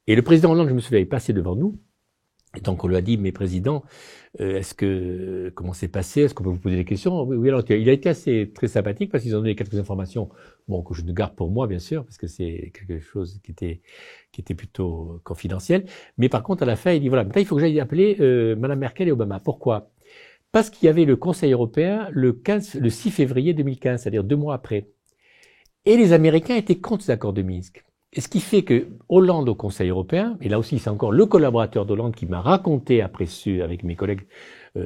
Et le président Hollande, je me souviens, est passé devant nous. Et donc on lui a dit, mais président, comment c'est passé? Est-ce qu'on peut vous poser des questions? Oui, alors il a été très sympathique parce qu'ils ont donné quelques informations, bon, que je ne garde pour moi, bien sûr, parce que c'est quelque chose qui était plutôt confidentiel. Mais par contre, à la fin, il dit, voilà, maintenant il faut que j'aille appeler Madame Merkel et Obama. Pourquoi? Parce qu'il y avait le Conseil européen le 6 février 2015, c'est-à-dire 2 mois après. Et les Américains étaient contre ces accords de Minsk. Et ce qui fait que Hollande au Conseil européen, et là aussi c'est encore le collaborateur d'Hollande qui m'a raconté après avec mes collègues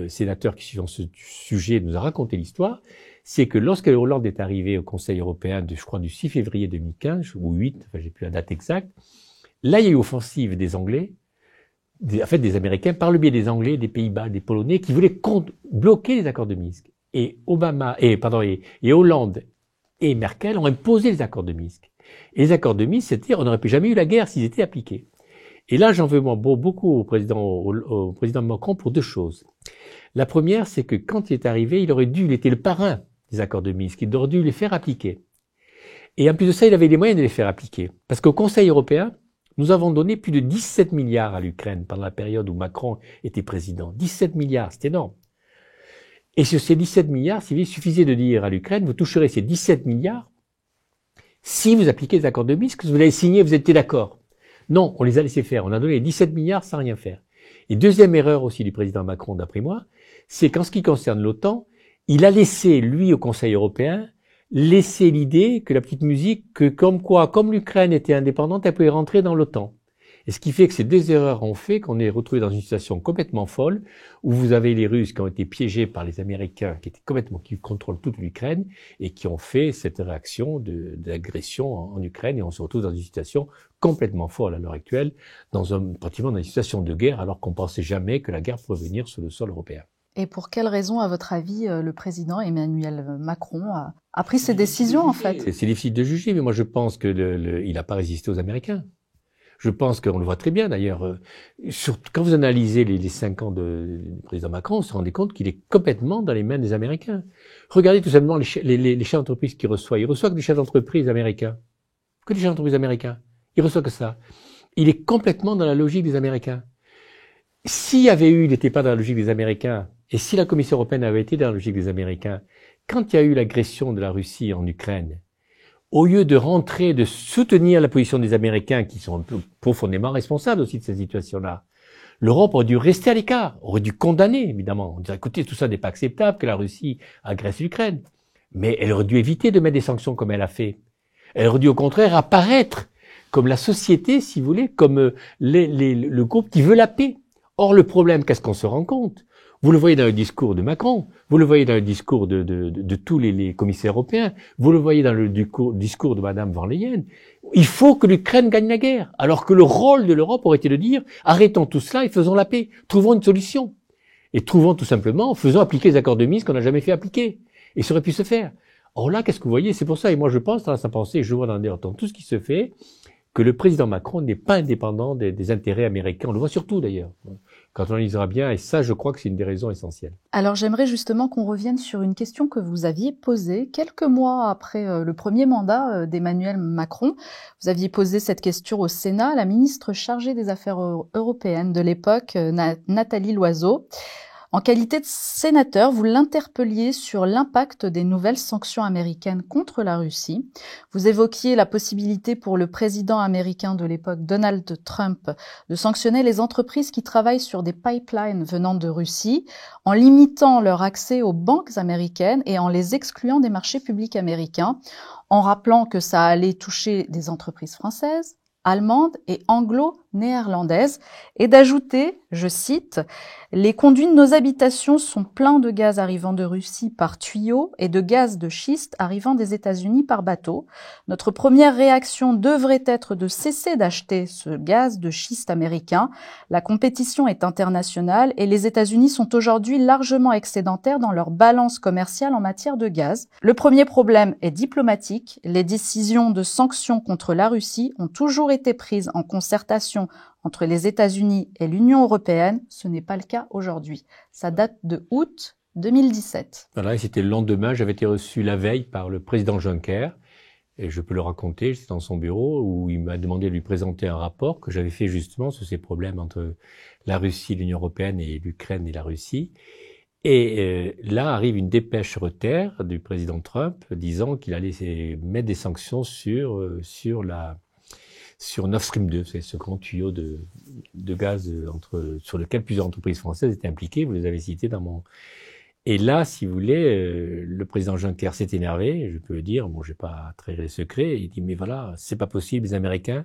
sénateurs qui suivent ce sujet, nous a raconté l'histoire, c'est que lorsque Hollande est arrivé au Conseil européen je crois du 6 février 2015, ou 8, enfin j'ai plus la date exacte, là il y a eu offensive des Anglais, des Américains, par le biais des Anglais, des Pays-Bas, des Polonais, qui voulaient bloquer les accords de Minsk. Et Hollande et Merkel ont imposé les accords de Minsk. Et les accords de Minsk, c'était, on n'aurait jamais eu la guerre s'ils étaient appliqués. Et là, j'en veux beaucoup au président Macron pour 2 choses. La première, c'est que quand il est arrivé, il était le parrain des accords de Minsk, il aurait dû les faire appliquer. Et en plus de ça, il avait les moyens de les faire appliquer. Parce qu'au Conseil européen, nous avons donné plus de 17 milliards à l'Ukraine pendant la période où Macron était président. 17 milliards, c'est énorme. Et sur ces 17 milliards, il suffisait de dire à l'Ukraine, vous toucherez ces 17 milliards si vous appliquez les accords de Minsk, vous l'avez signé, vous étiez d'accord. Non, on les a laissés faire. On a donné 17 milliards sans rien faire. Et deuxième erreur aussi du président Macron, d'après moi, c'est qu'en ce qui concerne l'OTAN, il a laissé, lui, au Conseil européen, laisser l'idée que la petite musique, que comme l'Ukraine était indépendante, elle pouvait rentrer dans l'OTAN. Et ce qui fait que ces 2 erreurs ont fait qu'on est retrouvé dans une situation complètement folle, où vous avez les Russes qui ont été piégés par les Américains, qui contrôlent toute l'Ukraine, et qui ont fait cette réaction d'agression en Ukraine, et on se retrouve dans une situation complètement folle à l'heure actuelle, pratiquement dans une situation de guerre, alors qu'on pensait jamais que la guerre pourrait venir sur le sol européen. Et pour quelle raison, à votre avis, le président Emmanuel Macron a pris ces décisions, en fait? C'est difficile de juger, mais moi je pense que il n'a pas résisté aux Américains. Je pense qu'on le voit très bien d'ailleurs. Quand vous analysez les 5 ans du président Macron, on se rendait compte qu'il est complètement dans les mains des Américains. Regardez tout simplement les chefs d'entreprise qu'il reçoit. Il reçoit que des chefs d'entreprise américains. Que des chefs d'entreprise américains. Il reçoit que ça. Il est complètement dans la logique des Américains. Il n'était pas dans la logique des Américains, et si la Commission européenne avait été dans la logique des Américains, quand il y a eu l'agression de la Russie en Ukraine, au lieu de soutenir la position des Américains, qui sont un peu profondément responsables aussi de cette situation-là, l'Europe aurait dû rester à l'écart, aurait dû condamner, évidemment. On dirait, écoutez, tout ça n'est pas acceptable que la Russie agresse l'Ukraine. Mais elle aurait dû éviter de mettre des sanctions comme elle a fait. Elle aurait dû au contraire apparaître comme la société, si vous voulez, comme le groupe qui veut la paix. Or, le problème, qu'est-ce qu'on se rend compte? Vous le voyez dans le discours de Macron, vous le voyez dans le discours de tous les commissaires européens, vous le voyez dans le discours de Madame von Leyen. Il faut que l'Ukraine gagne la guerre, alors que le rôle de l'Europe aurait été de dire arrêtons tout cela et faisons la paix, trouvons une solution. Et faisons appliquer les accords de Minsk qu'on n'a jamais fait appliquer. Et ça aurait pu se faire. Or là, qu'est-ce que vous voyez? C'est pour ça, et moi je pense dans sa pensée, je vois dans tout ce qui se fait, que le président Macron n'est pas indépendant des intérêts américains. On le voit surtout d'ailleurs, quand on analysera bien, et ça je crois que c'est une des raisons essentielles. Alors j'aimerais justement qu'on revienne sur une question que vous aviez posée quelques mois après le premier mandat d'Emmanuel Macron. Vous aviez posé cette question au Sénat à la ministre chargée des Affaires européennes de l'époque, Nathalie Loiseau. En qualité de sénateur, vous l'interpelliez sur l'impact des nouvelles sanctions américaines contre la Russie. Vous évoquiez la possibilité pour le président américain de l'époque, Donald Trump, de sanctionner les entreprises qui travaillent sur des pipelines venant de Russie, en limitant leur accès aux banques américaines et en les excluant des marchés publics américains, en rappelant que ça allait toucher des entreprises françaises, allemande et anglo-néerlandaise, et d'ajouter, je cite, « Les conduits de nos habitations sont pleins de gaz arrivant de Russie par tuyaux et de gaz de schiste arrivant des États-Unis par bateau. Notre première réaction devrait être de cesser d'acheter ce gaz de schiste américain. La compétition est internationale et les États-Unis sont aujourd'hui largement excédentaires dans leur balance commerciale en matière de gaz. Le premier problème est diplomatique. Les décisions de sanctions contre la Russie ont toujours été prises en concertation entre les États-Unis et l'Union européenne. Ce n'est pas le cas aujourd'hui. Ça date de août 2017. Voilà, et c'était le lendemain, j'avais été reçu la veille par le président Juncker, et je peux le raconter, j'étais dans son bureau où il m'a demandé de lui présenter un rapport que j'avais fait justement sur ces problèmes entre la Russie, l'Union européenne et l'Ukraine et la Russie. Et là arrive une dépêche Reuters du président Trump disant qu'il allait mettre des sanctions sur Nord Stream 2, c'est ce grand tuyau de gaz sur lequel plusieurs entreprises françaises étaient impliquées, vous les avez citées dans mon... Et là, si vous voulez, le président Juncker s'est énervé, je peux le dire, bon, j'ai pas trahir les secrets, il dit, mais voilà, c'est pas possible, les Américains,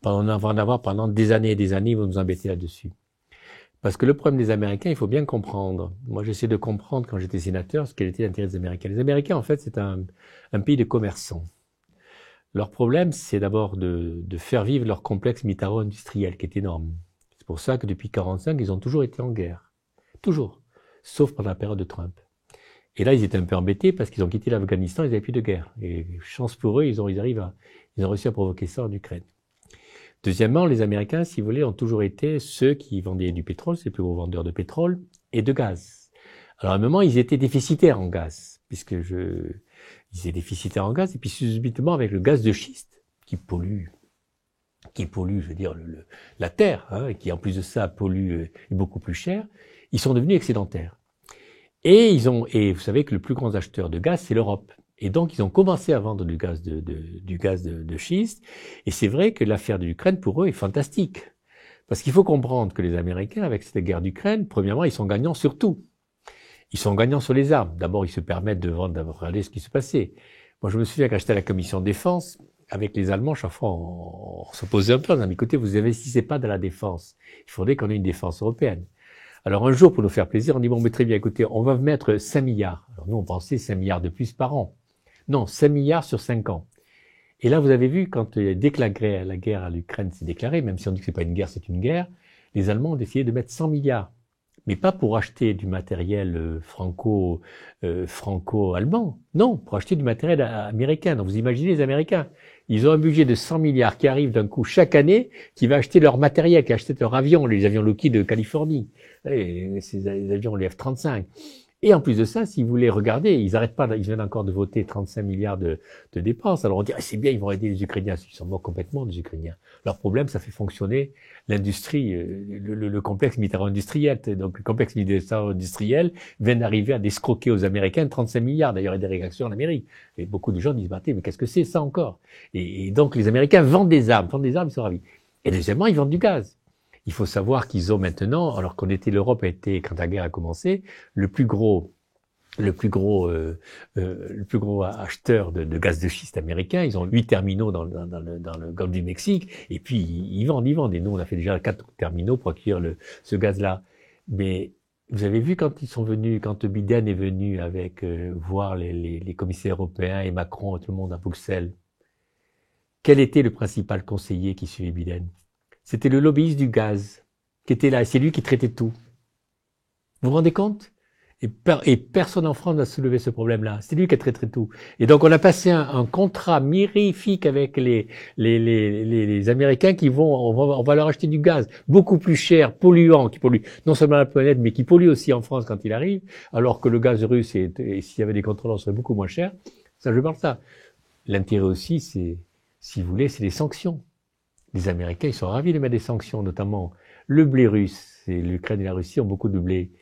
on va en avoir pendant des années et des années, ils vont nous embêter là-dessus. Parce que le problème des Américains, il faut bien comprendre. Moi, j'essaie de comprendre quand j'étais sénateur ce qu'était l'intérêt des Américains. Les Américains, en fait, c'est un pays de commerçants. Leur problème, c'est d'abord de faire vivre leur complexe militaro-industriel, qui est énorme. C'est pour ça que depuis 1945, ils ont toujours été en guerre. Toujours. Sauf pendant la période de Trump. Et là, ils étaient un peu embêtés parce qu'ils ont quitté l'Afghanistan, ils n'avaient plus de guerre. Et chance pour eux, ils ont réussi à provoquer ça en Ukraine. Deuxièmement, les Américains, si vous voulez, ont toujours été ceux qui vendaient du pétrole, c'est les plus gros vendeurs de pétrole et de gaz. Alors à un moment, ils étaient déficitaires en gaz, ils étaient déficitaires en gaz, et puis subitement avec le gaz de schiste, qui pollue, je veux dire, la terre, hein, et qui en plus de ça pollue beaucoup plus cher, ils sont devenus excédentaires. Et vous savez que le plus grand acheteur de gaz, c'est l'Europe. Et donc, ils ont commencé à vendre du gaz de schiste. Et c'est vrai que l'affaire de l'Ukraine, pour eux, est fantastique. Parce qu'il faut comprendre que les Américains, avec cette guerre d'Ukraine, premièrement, ils sont gagnants sur tout. Ils sont gagnants sur les armes. D'abord, ils se permettent de regarder ce qui se passait. Moi, je me souviens quand j'étais à la commission défense, avec les Allemands, chaque fois, on s'opposait un peu. On a dit, écoutez, vous investissez pas dans la défense. Il faudrait qu'on ait une défense européenne. Alors un jour, pour nous faire plaisir, on dit, bon, mais très bien, écoutez, on va mettre 5 milliards. Alors nous, on pensait 5 milliards de plus par an. Non, 5 milliards sur 5 ans. Et là, vous avez vu, dès que la guerre à l'Ukraine s'est déclarée, même si on dit que c'est pas une guerre, c'est une guerre, les Allemands ont décidé de mettre 100 milliards. Mais pas pour acheter du matériel franco-allemand. Non, pour acheter du matériel américain. Donc vous imaginez les Américains. Ils ont un budget de 100 milliards qui arrive d'un coup chaque année, qui va acheter leur matériel, qui achète leur avion, les avions Lockheed de Californie, les avions, les F-35. Et en plus de ça, si vous voulez regarder, ils arrêtent pas, ils viennent encore de voter 35 milliards de dépenses. Alors on dit, c'est bien, ils vont aider les Ukrainiens. Ils s'en moquent complètement des Ukrainiens. Leur problème, ça fait fonctionner l'industrie, le complexe militaro-industriel. Donc le complexe militaro-industriel vient d'arriver à escroquer aux Américains 35 milliards. D'ailleurs, il y a des réactions en Amérique. Et beaucoup de gens disent, mais qu'est-ce que c'est ça encore? Et donc les Américains vendent des armes, ils sont ravis. Et deuxièmement, ils vendent du gaz. Il faut savoir qu'ils ont maintenant, alors l'Europe a été, quand la guerre a commencé, le plus gros acheteur de gaz de schiste américain. Ils ont 8 terminaux dans le golfe du Mexique, et puis ils vendent. Et nous, on a fait déjà 4 terminaux pour accueillir ce gaz-là. Mais vous avez vu quand Biden est venu avec voir les commissaires européens et Macron et tout le monde à Bruxelles, quel était le principal conseiller qui suivait Biden? C'était le lobbyiste du gaz qui était là, et c'est lui qui traitait tout. Vous vous rendez compte? Et personne en France n'a soulevé ce problème-là. C'est lui qui a traité tout. Et donc on a passé un contrat mirifique avec les Américains on va leur acheter du gaz beaucoup plus cher, polluant, qui pollue non seulement la planète, mais qui pollue aussi en France quand il arrive, alors que le gaz russe, et s'il y avait des contrôleurs, serait beaucoup moins cher. Ça, je parle de ça. L'intérêt aussi, si vous voulez, c'est les sanctions. Les Américains, ils sont ravis de mettre des sanctions, notamment le blé russe. L'Ukraine et la Russie ont beaucoup de blé.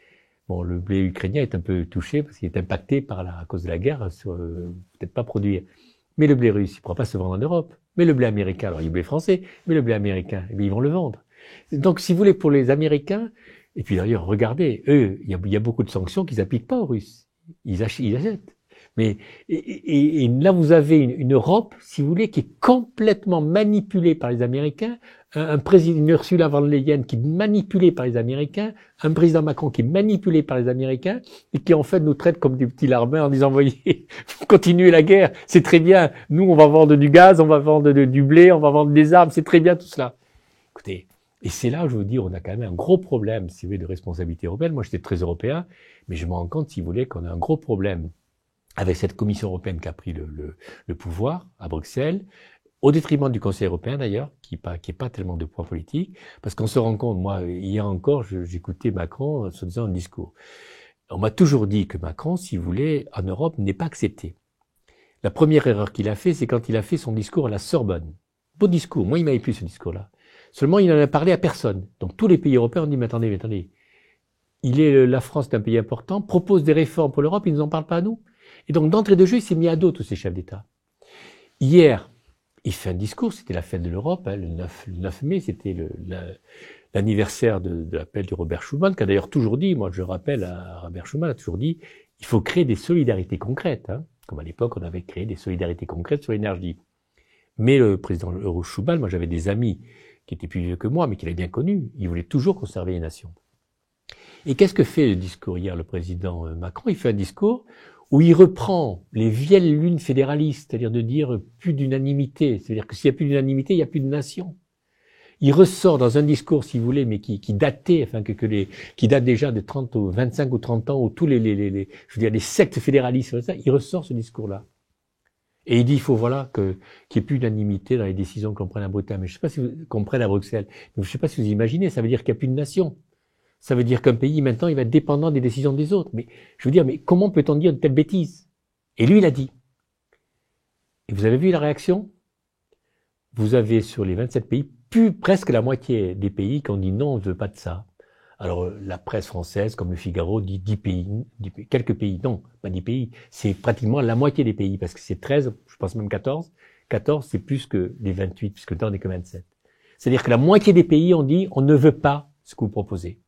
Bon, le blé ukrainien est un peu touché parce qu'il est impacté à cause de la guerre, peut-être pas produire. Mais le blé russe, il ne pourra pas se vendre en Europe. Mais le blé américain, alors il y a le blé français, mais le blé américain, eh bien, ils vont le vendre. Donc, si vous voulez, pour les Américains, et puis d'ailleurs, regardez, eux, il y a beaucoup de sanctions qu'ils n'appliquent pas aux Russes. Ils achètent. Et là, vous avez une Europe, si vous voulez, qui est complètement manipulée par les Américains, un président, une Ursula von der Leyen qui est manipulée par les Américains, un président Macron qui est manipulé par les Américains, et qui en fait nous traite comme des petits larbins en disant, voyez, continuez la guerre, c'est très bien, nous on va vendre du gaz, on va vendre du blé, on va vendre des armes, c'est très bien tout cela. Écoutez, et c'est là où je vous dis, on a quand même un gros problème, si vous voulez, de responsabilité européenne. Moi j'étais très européen, mais je me rends compte, si vous voulez, qu'on a un gros problème avec cette Commission européenne qui a pris le pouvoir à Bruxelles, au détriment du Conseil européen d'ailleurs, qui est pas tellement de poids politique, parce qu'on se rend compte, moi, hier encore, j'écoutais Macron se disant un discours. On m'a toujours dit que Macron, si vous voulez, en Europe, n'est pas accepté. La première erreur qu'il a fait, c'est quand il a fait son discours à la Sorbonne. Beau discours, moi il m'avait plu ce discours-là. Seulement, il n'en a parlé à personne. Donc tous les pays européens ont dit, mais attendez, la France est un pays important, propose des réformes pour l'Europe, il ne nous en parle pas à nous. Et donc, d'entrée de jeu, il s'est mis à dos tous ces chefs d'État. Hier, il fait un discours, c'était la fête de l'Europe, hein, le 9 mai, c'était l'anniversaire de l'appel du Robert Schuman, qui a d'ailleurs toujours dit, moi je rappelle à Robert Schuman, a toujours dit, il faut créer des solidarités concrètes, hein, comme à l'époque on avait créé des solidarités concrètes sur l'énergie. Mais le président Schuman, moi j'avais des amis qui étaient plus vieux que moi, mais qui l'avaient bien connu, il voulait toujours conserver les nations. Et qu'est-ce que fait le discours hier, le président Macron? Il fait un discours où il reprend les vieilles lunes fédéralistes, c'est-à-dire de dire plus d'unanimité, c'est-à-dire que s'il n'y a plus d'unanimité, il n'y a plus de nation. Il ressort dans un discours, si vous voulez, mais qui datait, enfin qui date déjà de 30 ou 25 ou 30 ans, où tous les sectes fédéralistes, il ressort ce discours-là. Et il dit, il faut qu'il n'y ait plus d'unanimité dans les décisions qu'on prenne à Bruxelles. Mais je sais pas si qu'on prenne à Bruxelles. Mais je sais pas si vous imaginez, ça veut dire qu'il n'y a plus de nation. Ça veut dire qu'un pays, maintenant, il va être dépendant des décisions des autres. Mais je veux dire, mais comment peut-on dire de telles bêtises? Et lui, il a dit. Et vous avez vu la réaction? Vous avez sur les 27 pays, presque la moitié des pays qui ont dit non, on ne veut pas de ça. Alors, la presse française, comme le Figaro, dit 10 pays, quelques pays. Non, pas 10 pays. C'est pratiquement la moitié des pays, parce que c'est 13, je pense même 14. 14, c'est plus que les 28, puisque là, on n'est que 27. C'est-à-dire que la moitié des pays ont dit, on ne veut pas ce que vous proposez.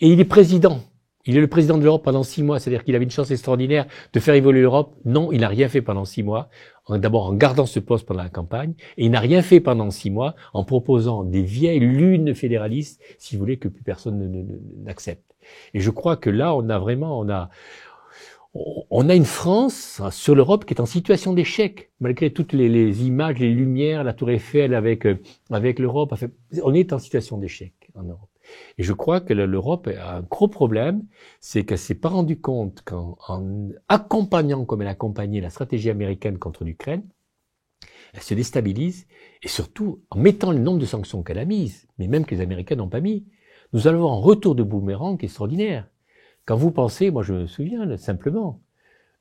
Et il est président. Il est le président de l'Europe pendant 6 mois. C'est-à-dire qu'il avait une chance extraordinaire de faire évoluer l'Europe. Non, il n'a rien fait pendant 6 mois. D'abord en gardant ce poste pendant la campagne. Et il n'a rien fait pendant 6 mois en proposant des vieilles lunes fédéralistes, si vous voulez, que plus personne n'accepte. Et je crois que là, on a une France sur l'Europe qui est en situation d'échec. Malgré toutes les images, les lumières, la Tour Eiffel avec l'Europe. Enfin, on est en situation d'échec en Europe. Et je crois que l'Europe a un gros problème, c'est qu'elle s'est pas rendue compte qu'en accompagnant comme elle a accompagné la stratégie américaine contre l'Ukraine, elle se déstabilise, et surtout en mettant le nombre de sanctions qu'elle a mises, mais même que les Américains n'ont pas mis, nous allons avoir un retour de boomerang qui est extraordinaire. Quand vous pensez, moi je me souviens simplement,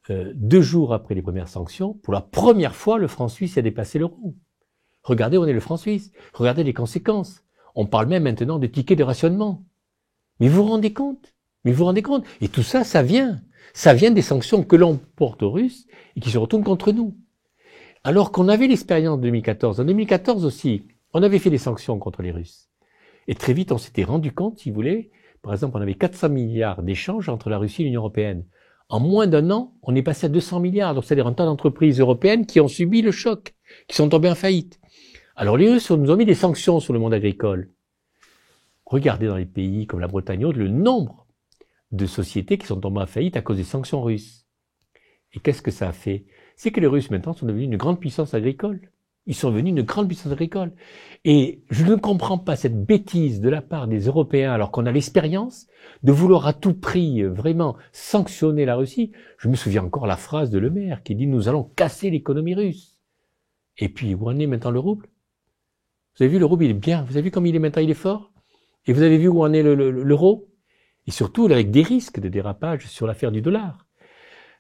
2 jours après les premières sanctions, pour la première fois le franc suisse a dépassé l'euro. Regardez où on est le franc suisse, regardez les conséquences. On parle même maintenant de tickets de rationnement. Mais vous vous rendez compte? Et tout ça, ça vient des sanctions que l'on porte aux Russes et qui se retournent contre nous. Alors qu'on avait l'expérience de 2014. En 2014 aussi, on avait fait des sanctions contre les Russes. Et très vite, on s'était rendu compte, si vous voulez, par exemple, on avait 400 milliards d'échanges entre la Russie et l'Union européenne. En moins d'1 an, on est passé à 200 milliards. Donc, c'est-à-dire un tas d'entreprises européennes qui ont subi le choc, qui sont tombées en faillite. Alors les Russes nous ont mis des sanctions sur le monde agricole. Regardez dans les pays comme la Bretagne et autres, le nombre de sociétés qui sont tombées en faillite à cause des sanctions russes. Et qu'est-ce que ça a fait? C'est que les Russes maintenant sont devenus une grande puissance agricole. Ils sont devenus une grande puissance agricole. Et je ne comprends pas cette bêtise de la part des Européens, alors qu'on a l'expérience de vouloir à tout prix vraiment sanctionner la Russie. Je me souviens encore la phrase de Le Maire qui dit « Nous allons casser l'économie russe ». Et puis, où en est maintenant le rouble? Vous avez vu, le rouble, il est bien. Vous avez vu comme il est maintenant, il est fort? Et vous avez vu où en est l'euro? Et surtout, avec des risques de dérapage sur l'affaire du dollar.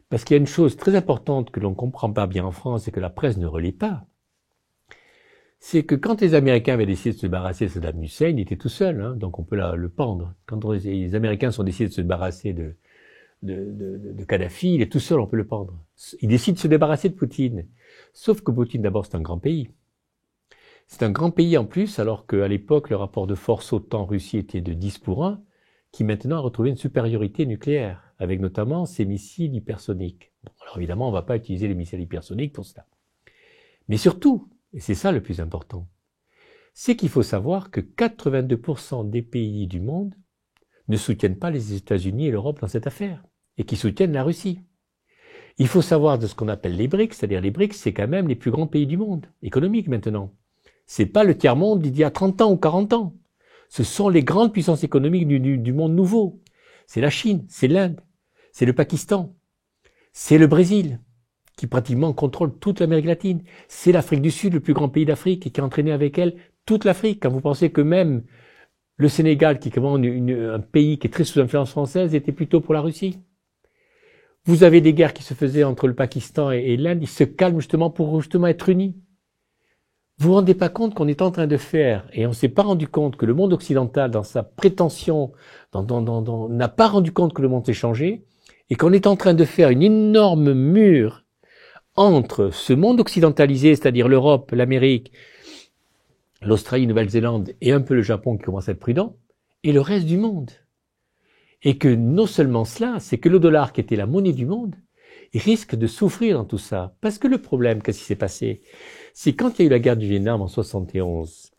Parce qu'il y a une chose très importante que l'on ne comprend pas bien en France et que la presse ne relaie pas. C'est que quand les Américains avaient décidé de se débarrasser de Saddam Hussein, il était tout seul, hein, donc on peut le pendre. Quand les Américains sont décidés de se débarrasser de Kadhafi, il est tout seul, on peut le pendre. Il décide de se débarrasser de Poutine. Sauf que Poutine, d'abord, c'est un grand pays. C'est un grand pays en plus, alors qu'à l'époque, le rapport de force OTAN-Russie était de 10-1, qui maintenant a retrouvé une supériorité nucléaire, avec notamment ses missiles hypersoniques. Bon, alors évidemment, on ne va pas utiliser les missiles hypersoniques pour cela. Mais surtout, et c'est ça le plus important, c'est qu'il faut savoir que 82% des pays du monde ne soutiennent pas les États-Unis et l'Europe dans cette affaire, et qui soutiennent la Russie. Il faut savoir de ce qu'on appelle les BRICS, c'est-à-dire les BRICS, c'est quand même les plus grands pays du monde, économiques maintenant. C'est pas le tiers-monde d'il y a 30 ans ou 40 ans. Ce sont les grandes puissances économiques du monde nouveau. C'est la Chine, c'est l'Inde, c'est le Pakistan, c'est le Brésil, qui pratiquement contrôle toute l'Amérique latine. C'est l'Afrique du Sud, le plus grand pays d'Afrique, et qui a entraîné avec elle toute l'Afrique. Quand vous pensez que même le Sénégal, qui est quand même un pays qui est très sous influence française, était plutôt pour la Russie. Vous avez des guerres qui se faisaient entre le Pakistan et l'Inde, ils se calment justement pour justement être unis. Vous vous rendez pas compte qu'on est en train de faire, et on s'est pas rendu compte que le monde occidental, dans sa prétention, n'a pas rendu compte que le monde s'est changé, et qu'on est en train de faire une énorme mur entre ce monde occidentalisé, c'est-à-dire l'Europe, l'Amérique, l'Australie, Nouvelle-Zélande et un peu le Japon qui commence à être prudent, et le reste du monde. Et que non seulement cela, c'est que le dollar qui était la monnaie du monde, il risque de souffrir dans tout ça. Parce que le problème, qu'est-ce qui s'est passé? C'est quand il y a eu la guerre du Vietnam en 71,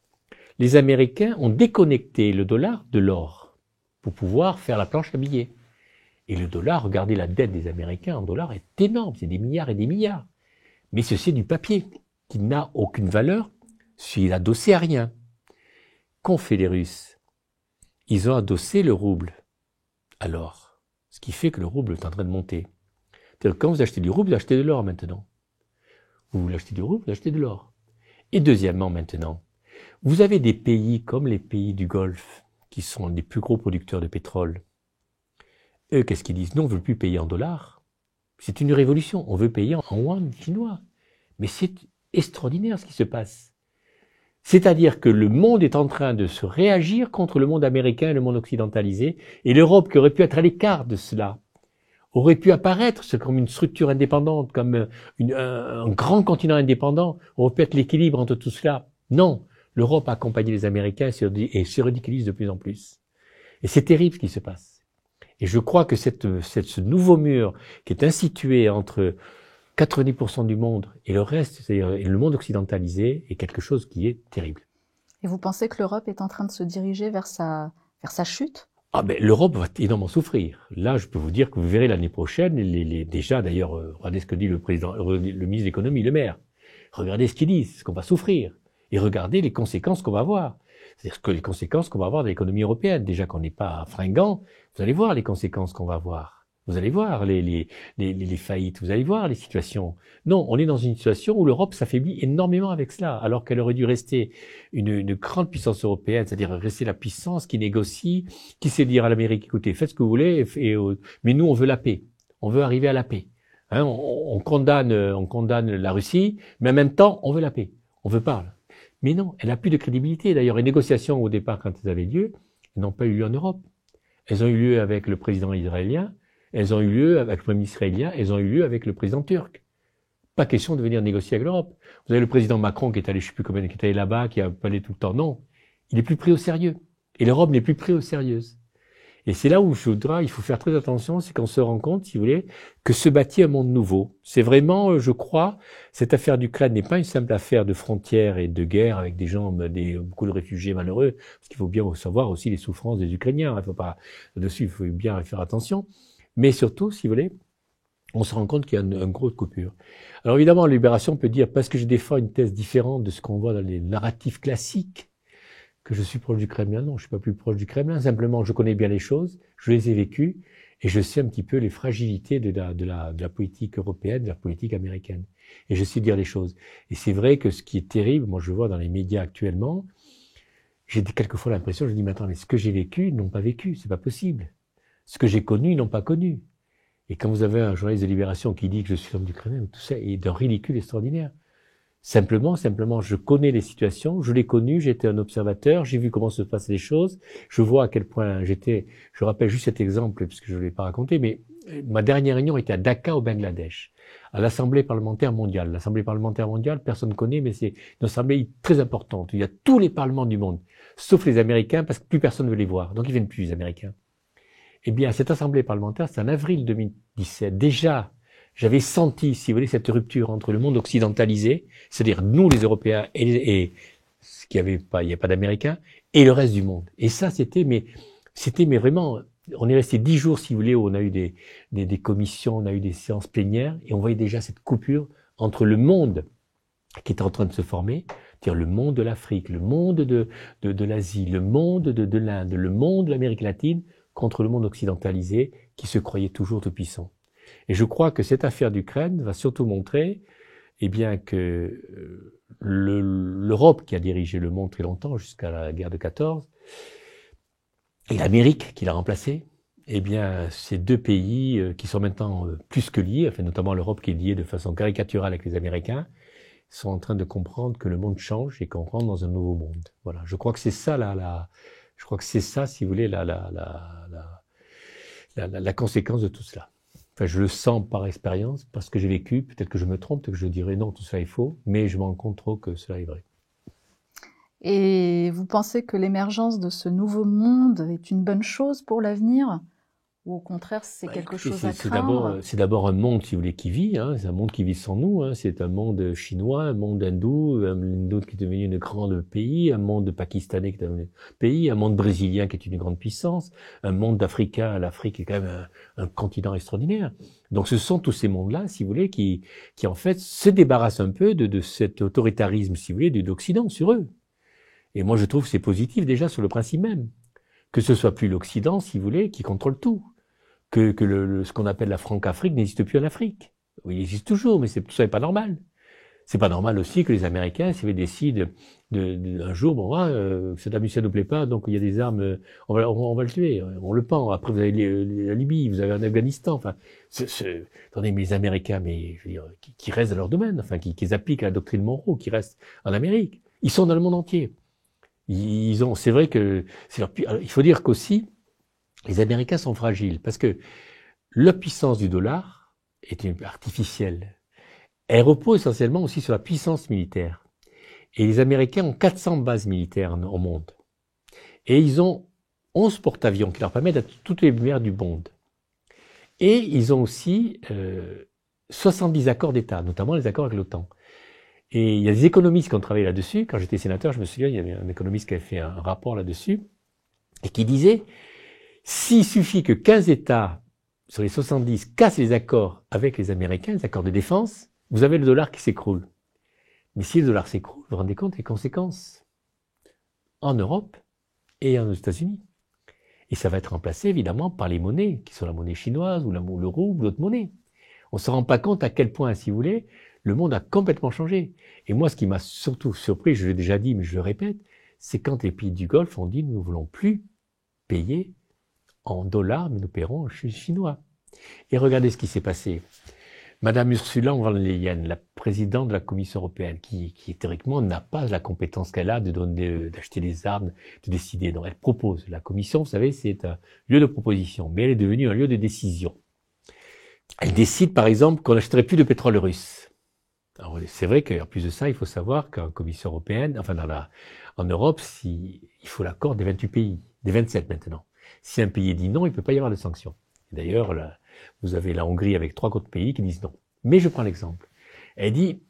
les Américains ont déconnecté le dollar de l'or pour pouvoir faire la planche à billets. Et le dollar, regardez la dette des Américains en dollars est énorme, c'est des milliards et des milliards. Mais ceci est du papier qui n'a aucune valeur s'il est adossé à rien. Qu'ont fait les Russes? Ils ont adossé le rouble. Alors, ce qui fait que le rouble est en train de monter. C'est-à-dire que quand vous achetez du rouble, vous achetez de l'or maintenant. Vous voulez acheter du rouble, vous achetez de l'or. Et deuxièmement maintenant, vous avez des pays comme les pays du Golfe, qui sont les plus gros producteurs de pétrole. Eux, qu'est-ce qu'ils disent? Non, on ne veut plus payer en dollars. C'est une révolution. On veut payer en yuan chinois. Mais c'est extraordinaire ce qui se passe. C'est-à-dire que le monde est en train de se réagir contre le monde américain et le monde occidentalisé, et l'Europe, qui aurait pu être à l'écart de cela, aurait pu apparaître comme une structure indépendante, comme un grand continent indépendant, aurait pu être l'équilibre entre tout cela. Non, l'Europe a accompagné les Américains et se ridiculise de plus en plus. Et c'est terrible ce qui se passe. Et je crois que ce nouveau mur qui est institué entre 90% du monde et le reste, c'est-à-dire le monde occidentalisé, est quelque chose qui est terrible. Et vous pensez que l'Europe est en train de se diriger vers sa chute? Ah ben l'Europe va énormément souffrir. Là, je peux vous dire que vous verrez l'année prochaine, déjà d'ailleurs, regardez ce que dit le ministre de l'économie, Le Maire. Regardez ce qu'il dit, c'est ce qu'on va souffrir. Et regardez les conséquences qu'on va avoir. C'est-à-dire que les conséquences qu'on va avoir de l'économie européenne. Déjà qu'on n'est pas fringant, vous allez voir les conséquences qu'on va avoir. Vous allez voir les faillites, vous allez voir les situations. Non, on est dans une situation où l'Europe s'affaiblit énormément avec cela, alors qu'elle aurait dû rester une grande puissance européenne, c'est-à-dire rester la puissance qui négocie, qui sait dire à l'Amérique, écoutez, faites ce que vous voulez, mais nous on veut la paix, on veut arriver à la paix. Hein, on condamne la Russie, mais en même temps on veut la paix, on veut pas. Mais non, elle n'a plus de crédibilité. D'ailleurs, les négociations au départ, quand elles avaient lieu, elles n'ont pas eu lieu en Europe. Elles ont eu lieu avec le président israélien. Elles ont eu lieu avec le Premier ministre israélien, elles ont eu lieu avec le président turc. Pas question de venir négocier avec l'Europe. Vous avez le président Macron qui est allé, je sais plus combien, qui est allé là-bas, qui a parlé tout le temps. Non. Il est plus pris au sérieux. Et l'Europe n'est plus prise au sérieux. Et c'est là où il faut faire très attention, c'est qu'on se rend compte, si vous voulez, que se bâtit un monde nouveau. C'est vraiment, je crois, cette affaire d'Ukraine n'est pas une simple affaire de frontières et de guerre avec des gens, beaucoup de réfugiés malheureux, parce qu'il faut bien savoir aussi les souffrances des Ukrainiens. Il faut pas, dessus, il faut bien faire attention. Mais surtout, si vous voulez, on se rend compte qu'il y a une grosse coupure. Alors évidemment, la Libération peut dire, parce que je défends une thèse différente de ce qu'on voit dans les narratifs classiques, que je suis proche du Kremlin. Non, je suis pas plus proche du Kremlin. Simplement, je connais bien les choses, je les ai vécues, et je sais un petit peu les fragilités de la politique européenne, de la politique américaine. Et je sais dire les choses. Et c'est vrai que ce qui est terrible, moi je vois dans les médias actuellement, j'ai quelquefois l'impression, je dis, mais attends, mais ce que j'ai vécu, ils n'ont pas vécu, c'est pas possible. Ce que j'ai connu, ils n'ont pas connu. Et quand vous avez un journaliste de Libération qui dit que je suis l'homme du Kremlin, tout ça est d'un ridicule extraordinaire. Simplement, je connais les situations, je l'ai connu, j'étais un observateur, j'ai vu comment se passaient les choses, je vois à quel point je rappelle juste cet exemple, puisque je ne l'ai pas raconté, mais ma dernière réunion était à Dhaka, au Bangladesh, à l'Assemblée parlementaire mondiale. L'Assemblée parlementaire mondiale, personne ne connaît, mais c'est une assemblée très importante. Il y a tous les parlements du monde, sauf les Américains, parce que plus personne ne veut les voir. Donc ils viennent plus, les Américains. Eh bien, cette assemblée parlementaire, c'est en avril 2017. Déjà, j'avais senti, si vous voulez, cette rupture entre le monde occidentalisé, c'est-à-dire nous les Européens et ce qu'il y avait pas, il n'y a pas d'Américains, et le reste du monde. Et ça, c'était mais vraiment, on est resté 10 jours, si vous voulez, où on a eu des commissions, on a eu des séances plénières, et on voyait déjà cette coupure entre le monde qui est en train de se former, c'est-à-dire le monde de l'Afrique, le monde de l'Asie, le monde de l'Inde, le monde de l'Amérique latine, contre le monde occidentalisé qui se croyait toujours tout puissant. Et je crois que cette affaire d'Ukraine va surtout montrer, eh bien, que l'Europe qui a dirigé le monde très longtemps, jusqu'à la guerre de 14, et l'Amérique qui l'a remplacée, eh bien, ces deux pays qui sont maintenant plus que liés, enfin, notamment l'Europe qui est liée de façon caricaturale avec les Américains, sont en train de comprendre que le monde change et qu'on rentre dans un nouveau monde. Voilà. Je crois que c'est ça, je crois que c'est ça, si vous voulez, la conséquence de tout cela. Enfin, je le sens par expérience, parce que j'ai vécu, peut-être que je me trompe, peut-être que je dirais non, tout ça est faux, mais je me rends compte trop que cela est vrai. Et vous pensez que l'émergence de ce nouveau monde est une bonne chose pour l'avenir? Ou au contraire, c'est quelque chose à craindre? C'est d'abord un monde, si vous voulez, qui vit. C'est un monde qui vit sans nous. C'est un monde chinois, un monde hindou, un monde qui est devenu un grand pays, un monde pakistanais qui est devenu un pays, un monde brésilien qui est une grande puissance, un monde africain. L'Afrique est quand même un continent extraordinaire. Donc ce sont tous ces mondes-là, si vous voulez, qui en fait se débarrassent un peu de cet autoritarisme, si vous voulez, de l'Occident sur eux. Et moi, je trouve que c'est positif déjà sur le principe même. Que ce soit plus l'Occident, si vous voulez, qui contrôle tout. Que ce qu'on appelle la Franc-Afrique n'existe plus en Afrique. Oui, il existe toujours, mais tout ça n'est pas normal. C'est pas normal aussi que les Américains, s'ils décident un jour, bon, Saddam Hussein ne nous plaît pas, donc il y a des armes, on va le tuer, on le pend. Après, vous avez la Libye, vous avez l'Afghanistan. Enfin, attendez, mais les Américains, mais je veux dire, qui restent dans leur domaine, enfin, qui appliquent la doctrine Monroe, qui restent en Amérique. Ils sont dans le monde entier. C'est vrai que il faut dire qu'aussi, les Américains sont fragiles parce que la puissance du dollar est artificielle. Elle repose essentiellement aussi sur la puissance militaire. Et les Américains ont 400 bases militaires au monde. Et ils ont 11 porte-avions qui leur permettent d'être toutes les mers du monde. Et ils ont aussi 70 accords d'État, notamment les accords avec l'OTAN. Et il y a des économistes qui ont travaillé là-dessus. Quand j'étais sénateur, je me souviens, il y avait un économiste qui avait fait un rapport là-dessus et qui disait, s'il suffit que 15 États sur les 70 cassent les accords avec les Américains, les accords de défense, vous avez le dollar qui s'écroule. Mais si le dollar s'écroule, vous vous rendez compte des conséquences en Europe et aux États-Unis. Et ça va être remplacé évidemment par les monnaies, qui sont la monnaie chinoise ou l'euro ou d'autres monnaies. On ne se rend pas compte à quel point, si vous voulez, le monde a complètement changé. Et moi, ce qui m'a surtout surpris, je l'ai déjà dit, mais je le répète, c'est quand les pays du Golfe ont dit, nous ne voulons plus payer en dollars, mais nous paierons en chinois. Et regardez ce qui s'est passé. Madame Ursula von der Leyen, la présidente de la Commission européenne, qui théoriquement n'a pas la compétence qu'elle a d'acheter des armes, de décider. Donc elle propose. La Commission, vous savez, c'est un lieu de proposition, mais elle est devenue un lieu de décision. Elle décide, par exemple, qu'on n'achèterait plus de pétrole russe. Alors, c'est vrai qu'en plus de ça, il faut savoir qu'en Commission européenne, enfin en Europe, il faut l'accord des 28 pays, des 27 maintenant. Si un pays dit non, il ne peut pas y avoir de sanctions. D'ailleurs, vous avez la Hongrie avec 3 autres pays qui disent non. Mais je prends l'exemple. Elle dit,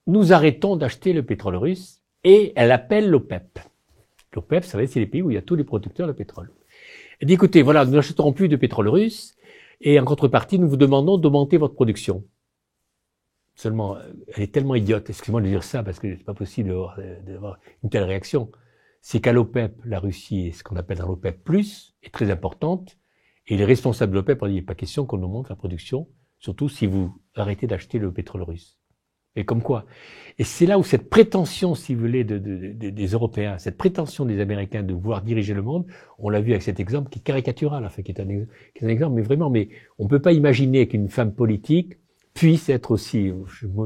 nous arrêtons d'acheter le pétrole russe et elle appelle l'OPEP. L'OPEP, vous savez, c'est les pays où il y a tous les producteurs de pétrole. Elle dit, écoutez, voilà, nous n'achèterons plus de pétrole russe et en contrepartie, nous vous demandons d'augmenter votre production. Seulement, elle est tellement idiote, excusez-moi de dire ça parce que c'est pas possible d'avoir une telle réaction. C'est qu'à l'OPEP, la Russie, ce qu'on appelle dans l'OPEP+, est très importante. Et les responsables de l'OPEP ont dit, il n'est pas question qu'on augmente la production, surtout si vous arrêtez d'acheter le pétrole russe. Et comme quoi. Et c'est là où cette prétention, si vous voulez, des Européens, cette prétention des Américains de vouloir diriger le monde, on l'a vu avec cet exemple qui est caricatural, enfin, qui est un exemple, mais vraiment, mais on ne peut pas imaginer qu'une femme politique puisse être aussi,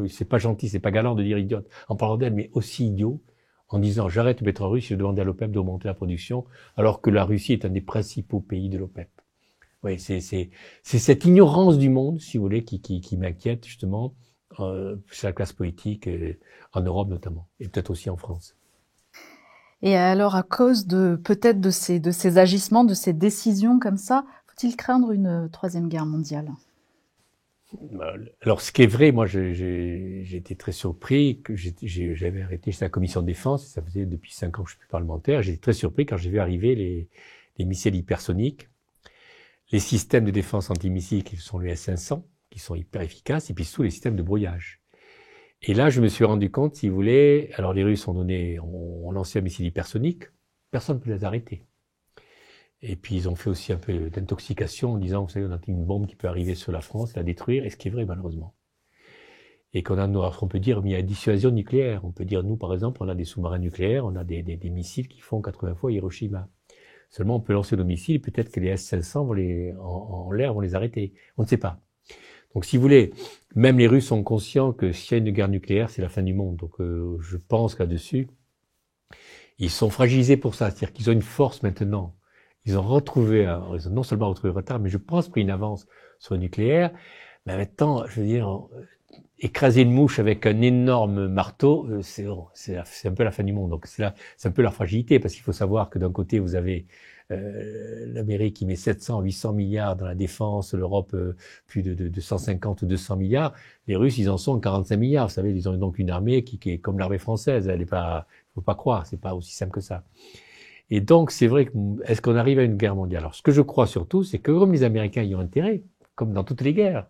c'est pas gentil, c'est pas galant de dire idiote en parlant d'elle, mais aussi idiot, en disant j'arrête le pétrole russe, je demande à l'OPEP d'augmenter la production, alors que la Russie est un des principaux pays de l'OPEP. Oui, c'est cette ignorance du monde, si vous voulez, qui m'inquiète justement chez la classe politique, en Europe notamment, et peut-être aussi en France. Et alors, à cause peut-être de ces agissements, de ces décisions comme ça, faut-il craindre une troisième guerre mondiale? Alors, ce qui est vrai, moi, j'ai été très surpris que j'avais arrêté, j'étais à la commission de défense, ça faisait depuis 5 ans que je suis plus parlementaire, j'ai été très surpris quand j'ai vu arriver les missiles hypersoniques, les systèmes de défense anti-missiles qui sont les S-500, qui sont hyper efficaces, et puis surtout les systèmes de brouillage. Et là, je me suis rendu compte, si vous voulez, alors les Russes ont lancé un missile hypersonique, personne ne peut les arrêter. Et puis ils ont fait aussi un peu d'intoxication en disant, vous savez, on a une bombe qui peut arriver sur la France, la détruire, et ce qui est vrai malheureusement. Et on peut dire, il y a dissuasion nucléaire. On peut dire, nous par exemple, on a des sous-marins nucléaires, on a des missiles qui font 80 fois Hiroshima. Seulement, on peut lancer nos missiles, peut-être que les S-500 en l'air vont les arrêter. On ne sait pas. Donc si vous voulez, même les Russes sont conscients que s'il y a une guerre nucléaire, c'est la fin du monde. Donc je pense qu'à dessus, ils sont fragilisés pour ça. C'est-à-dire qu'ils ont une force maintenant. Ils ont non seulement retrouvé le retard, mais je pense pris une avance sur le nucléaire. Mais maintenant, je veux dire, écraser une mouche avec un énorme marteau, c'est un peu la fin du monde. Donc c'est un peu la fragilité, parce qu'il faut savoir que d'un côté, vous avez l'Amérique qui met 700, 800 milliards dans la défense, l'Europe plus de 150 ou 200 milliards. Les Russes, ils en sont 45 milliards. Vous savez, ils ont donc une armée qui est comme l'armée française. Elle est pas, faut pas croire, c'est pas aussi simple que ça. Et donc, c'est vrai que, est-ce qu'on arrive à une guerre mondiale? Alors, ce que je crois surtout, c'est que comme les Américains y ont intérêt, comme dans toutes les guerres,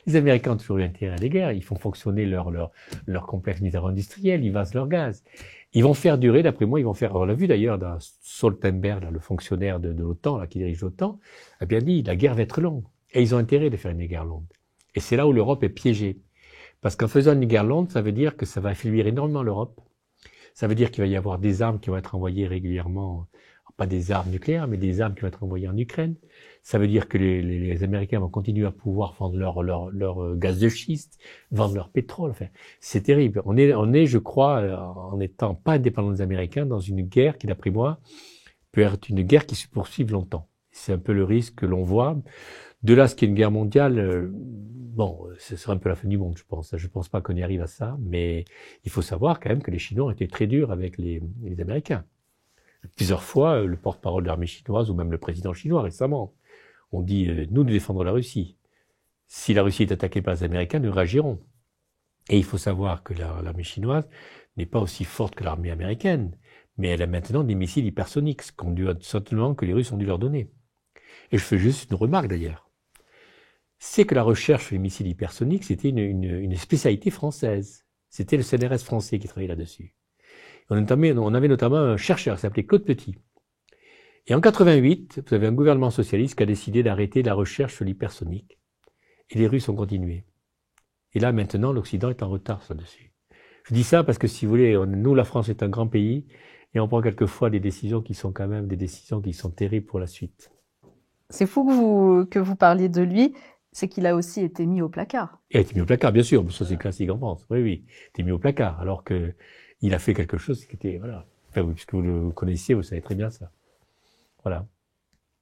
les Américains ont toujours eu intérêt à les guerres, ils font fonctionner leur complexe militaire-industriel, ils vasent leur gaz. Ils vont faire durer, d'après moi, on l'a vu d'ailleurs dans Stoltenberg, là, le fonctionnaire de l'OTAN, là, qui dirige l'OTAN, a bien dit, la guerre va être longue. Et ils ont intérêt de faire une guerre longue. Et c'est là où l'Europe est piégée. Parce qu'en faisant une guerre longue, ça veut dire que ça va affaiblir énormément l'Europe. Ça veut dire qu'il va y avoir des armes qui vont être envoyées régulièrement, pas des armes nucléaires, mais des armes qui vont être envoyées en Ukraine. Ça veut dire que les Américains vont continuer à pouvoir vendre leur gaz de schiste, vendre leur pétrole. Enfin, c'est terrible. On est, je crois, en étant pas indépendants des Américains, dans une guerre qui, d'après moi, peut être une guerre qui se poursuive longtemps. C'est un peu le risque que l'on voit. De là, ce qui est une guerre mondiale, bon, ce serait un peu la fin du monde, je pense. Je pense pas qu'on y arrive à ça, mais il faut savoir quand même que les Chinois ont été très durs avec les Américains. Plusieurs fois, le porte-parole de l'armée chinoise ou même le président chinois récemment ont dit nous défendrons la Russie. Si la Russie est attaquée par les Américains, nous réagirons. Et il faut savoir que l'armée chinoise n'est pas aussi forte que l'armée américaine, mais elle a maintenant des missiles hypersoniques, ce que les Russes ont dû leur donner. Et je fais juste une remarque d'ailleurs. C'est que la recherche sur les missiles hypersoniques, c'était une spécialité française. C'était le CNRS français qui travaillait là-dessus. On avait notamment un chercheur qui s'appelait Claude Petit. Et en 88, vous avez un gouvernement socialiste qui a décidé d'arrêter la recherche sur l'hypersonique. Et les Russes ont continué. Et là, maintenant, l'Occident est en retard là-dessus. Je dis ça parce que, si vous voulez, nous, la France est un grand pays, et on prend quelquefois des décisions qui sont quand même des décisions qui sont terribles pour la suite. C'est fou que vous parliez de lui, c'est qu'il a aussi été mis au placard. Il a été mis au placard, bien sûr, ça c'est classique en France. Oui, oui, il a été mis au placard, alors que il a fait quelque chose qui était, voilà. Enfin, oui, puisque vous le connaissiez, vous savez très bien ça. Voilà.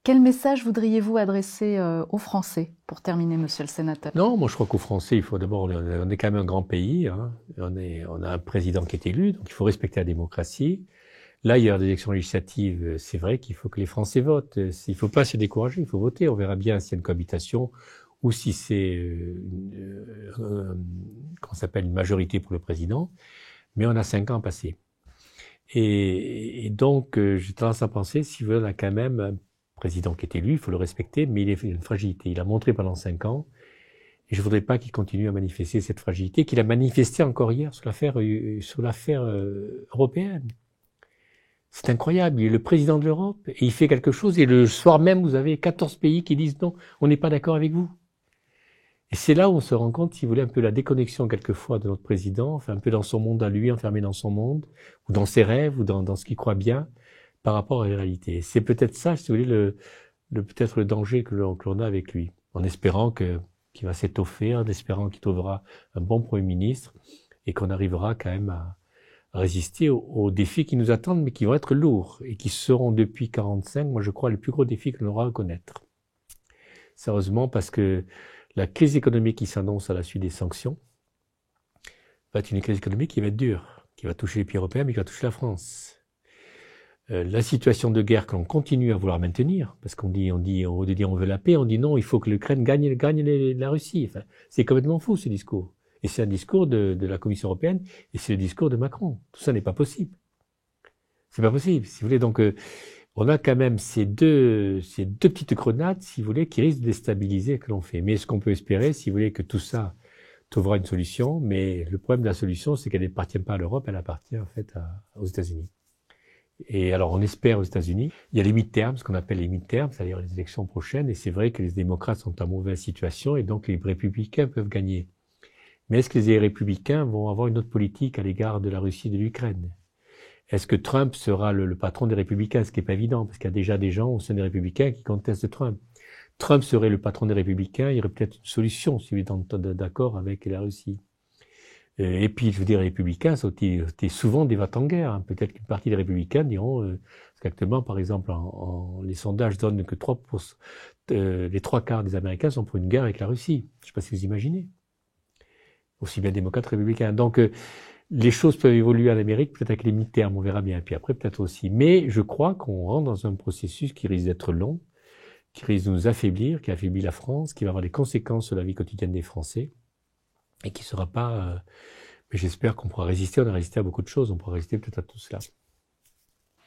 Quel message voudriez-vous adresser aux Français, pour terminer, monsieur le sénateur? Non, moi je crois qu'aux Français, il faut d'abord, on est quand même un grand pays, hein. On a un président qui est élu, donc il faut respecter la démocratie. Là, il y a des élections législatives, c'est vrai qu'il faut que les Français votent. Il ne faut pas se décourager, il faut voter. On verra bien s'il y a une cohabitation ou si c'est qu'on s'appelle une majorité pour le président. Mais on a 5 ans à passer. Et donc, j'ai tendance à penser, si on a quand même un président qui est élu, il faut le respecter, mais il a une fragilité. Il a montré pendant 5 ans, et je voudrais pas qu'il continue à manifester cette fragilité qu'il a manifestée encore hier sur l'affaire européenne. C'est incroyable, il est le président de l'Europe, et il fait quelque chose, et le soir même, vous avez 14 pays qui disent non, on n'est pas d'accord avec vous. Et c'est là où on se rend compte, si vous voulez, un peu la déconnexion quelquefois de notre président, enfin un peu dans son monde à lui, enfermé dans son monde, ou dans ses rêves, ou dans ce qu'il croit bien, par rapport à la réalité. C'est peut-être ça, si vous voulez, peut-être le danger que l'on a avec lui, en espérant qu'il va s'étoffer, en espérant qu'il trouvera un bon Premier ministre, et qu'on arrivera quand même à résister aux défis qui nous attendent, mais qui vont être lourds, et qui seront depuis 45, moi je crois, le plus gros défi que l'on aura à connaître. Sérieusement, parce que la crise économique qui s'annonce à la suite des sanctions va être une crise économique qui va être dure, qui va toucher les pays européens, mais qui va toucher la France. la situation de guerre que l'on continue à vouloir maintenir, parce qu'on dit, au lieu de dire on veut la paix, on dit non, il faut que l'Ukraine gagne la Russie. Enfin, c'est complètement fou ce discours. Et c'est un discours de la Commission européenne, et c'est le discours de Macron. Tout ça n'est pas possible. C'est pas possible, si vous voulez. Donc, on a quand même ces deux petites grenades, si vous voulez, qui risquent de déstabiliser ce que l'on fait. Mais ce qu'on peut espérer, si vous voulez, que tout ça trouvera une solution. Mais le problème de la solution, c'est qu'elle n'appartient pas à l'Europe, elle appartient en fait aux États-Unis. Et alors, on espère aux États-Unis. Il y a les midterms, ce qu'on appelle les midterms, c'est-à-dire les élections prochaines. Et c'est vrai que les démocrates sont en mauvaise situation et donc les républicains peuvent gagner. Mais est-ce que les républicains vont avoir une autre politique à l'égard de la Russie et de l'Ukraine? Est-ce que Trump sera le patron des républicains? Ce qui n'est pas évident, parce qu'il y a déjà des gens au sein des républicains qui contestent Trump. Trump serait le patron des républicains, il y aurait peut-être une solution si il est d'accord avec la Russie. Et puis, je veux dire, les républicains sont souvent des va-t-en-guerre. Hein. Peut-être qu'une partie des républicains diront, parce qu'actuellement, par exemple, les sondages donnent que les 3/4 des Américains sont pour une guerre avec la Russie. Je ne sais pas si vous imaginez. Aussi bien démocrates que républicains. Donc, les choses peuvent évoluer en Amérique, peut-être avec les mi-termes, on verra bien. Puis après, peut-être aussi. Mais je crois qu'on rentre dans un processus qui risque d'être long, qui risque de nous affaiblir, qui affaiblit la France, qui va avoir des conséquences sur la vie quotidienne des Français, et qui sera pas... mais j'espère qu'on pourra résister. On a résisté à beaucoup de choses. On pourra résister peut-être à tout cela.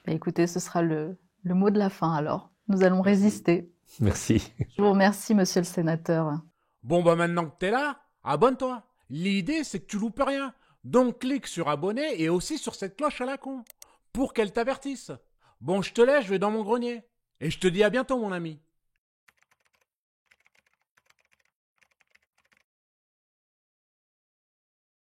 Écoutez, ce sera le mot de la fin alors. Nous allons résister. Merci. Je vous remercie, monsieur le sénateur. Bon, bah maintenant que t'es là, abonne-toi. L'idée, c'est que tu loupes rien. Donc clique sur abonner et aussi sur cette cloche à la con, pour qu'elle t'avertisse. Bon, je te laisse, je vais dans mon grenier. Et je te dis à bientôt, mon ami.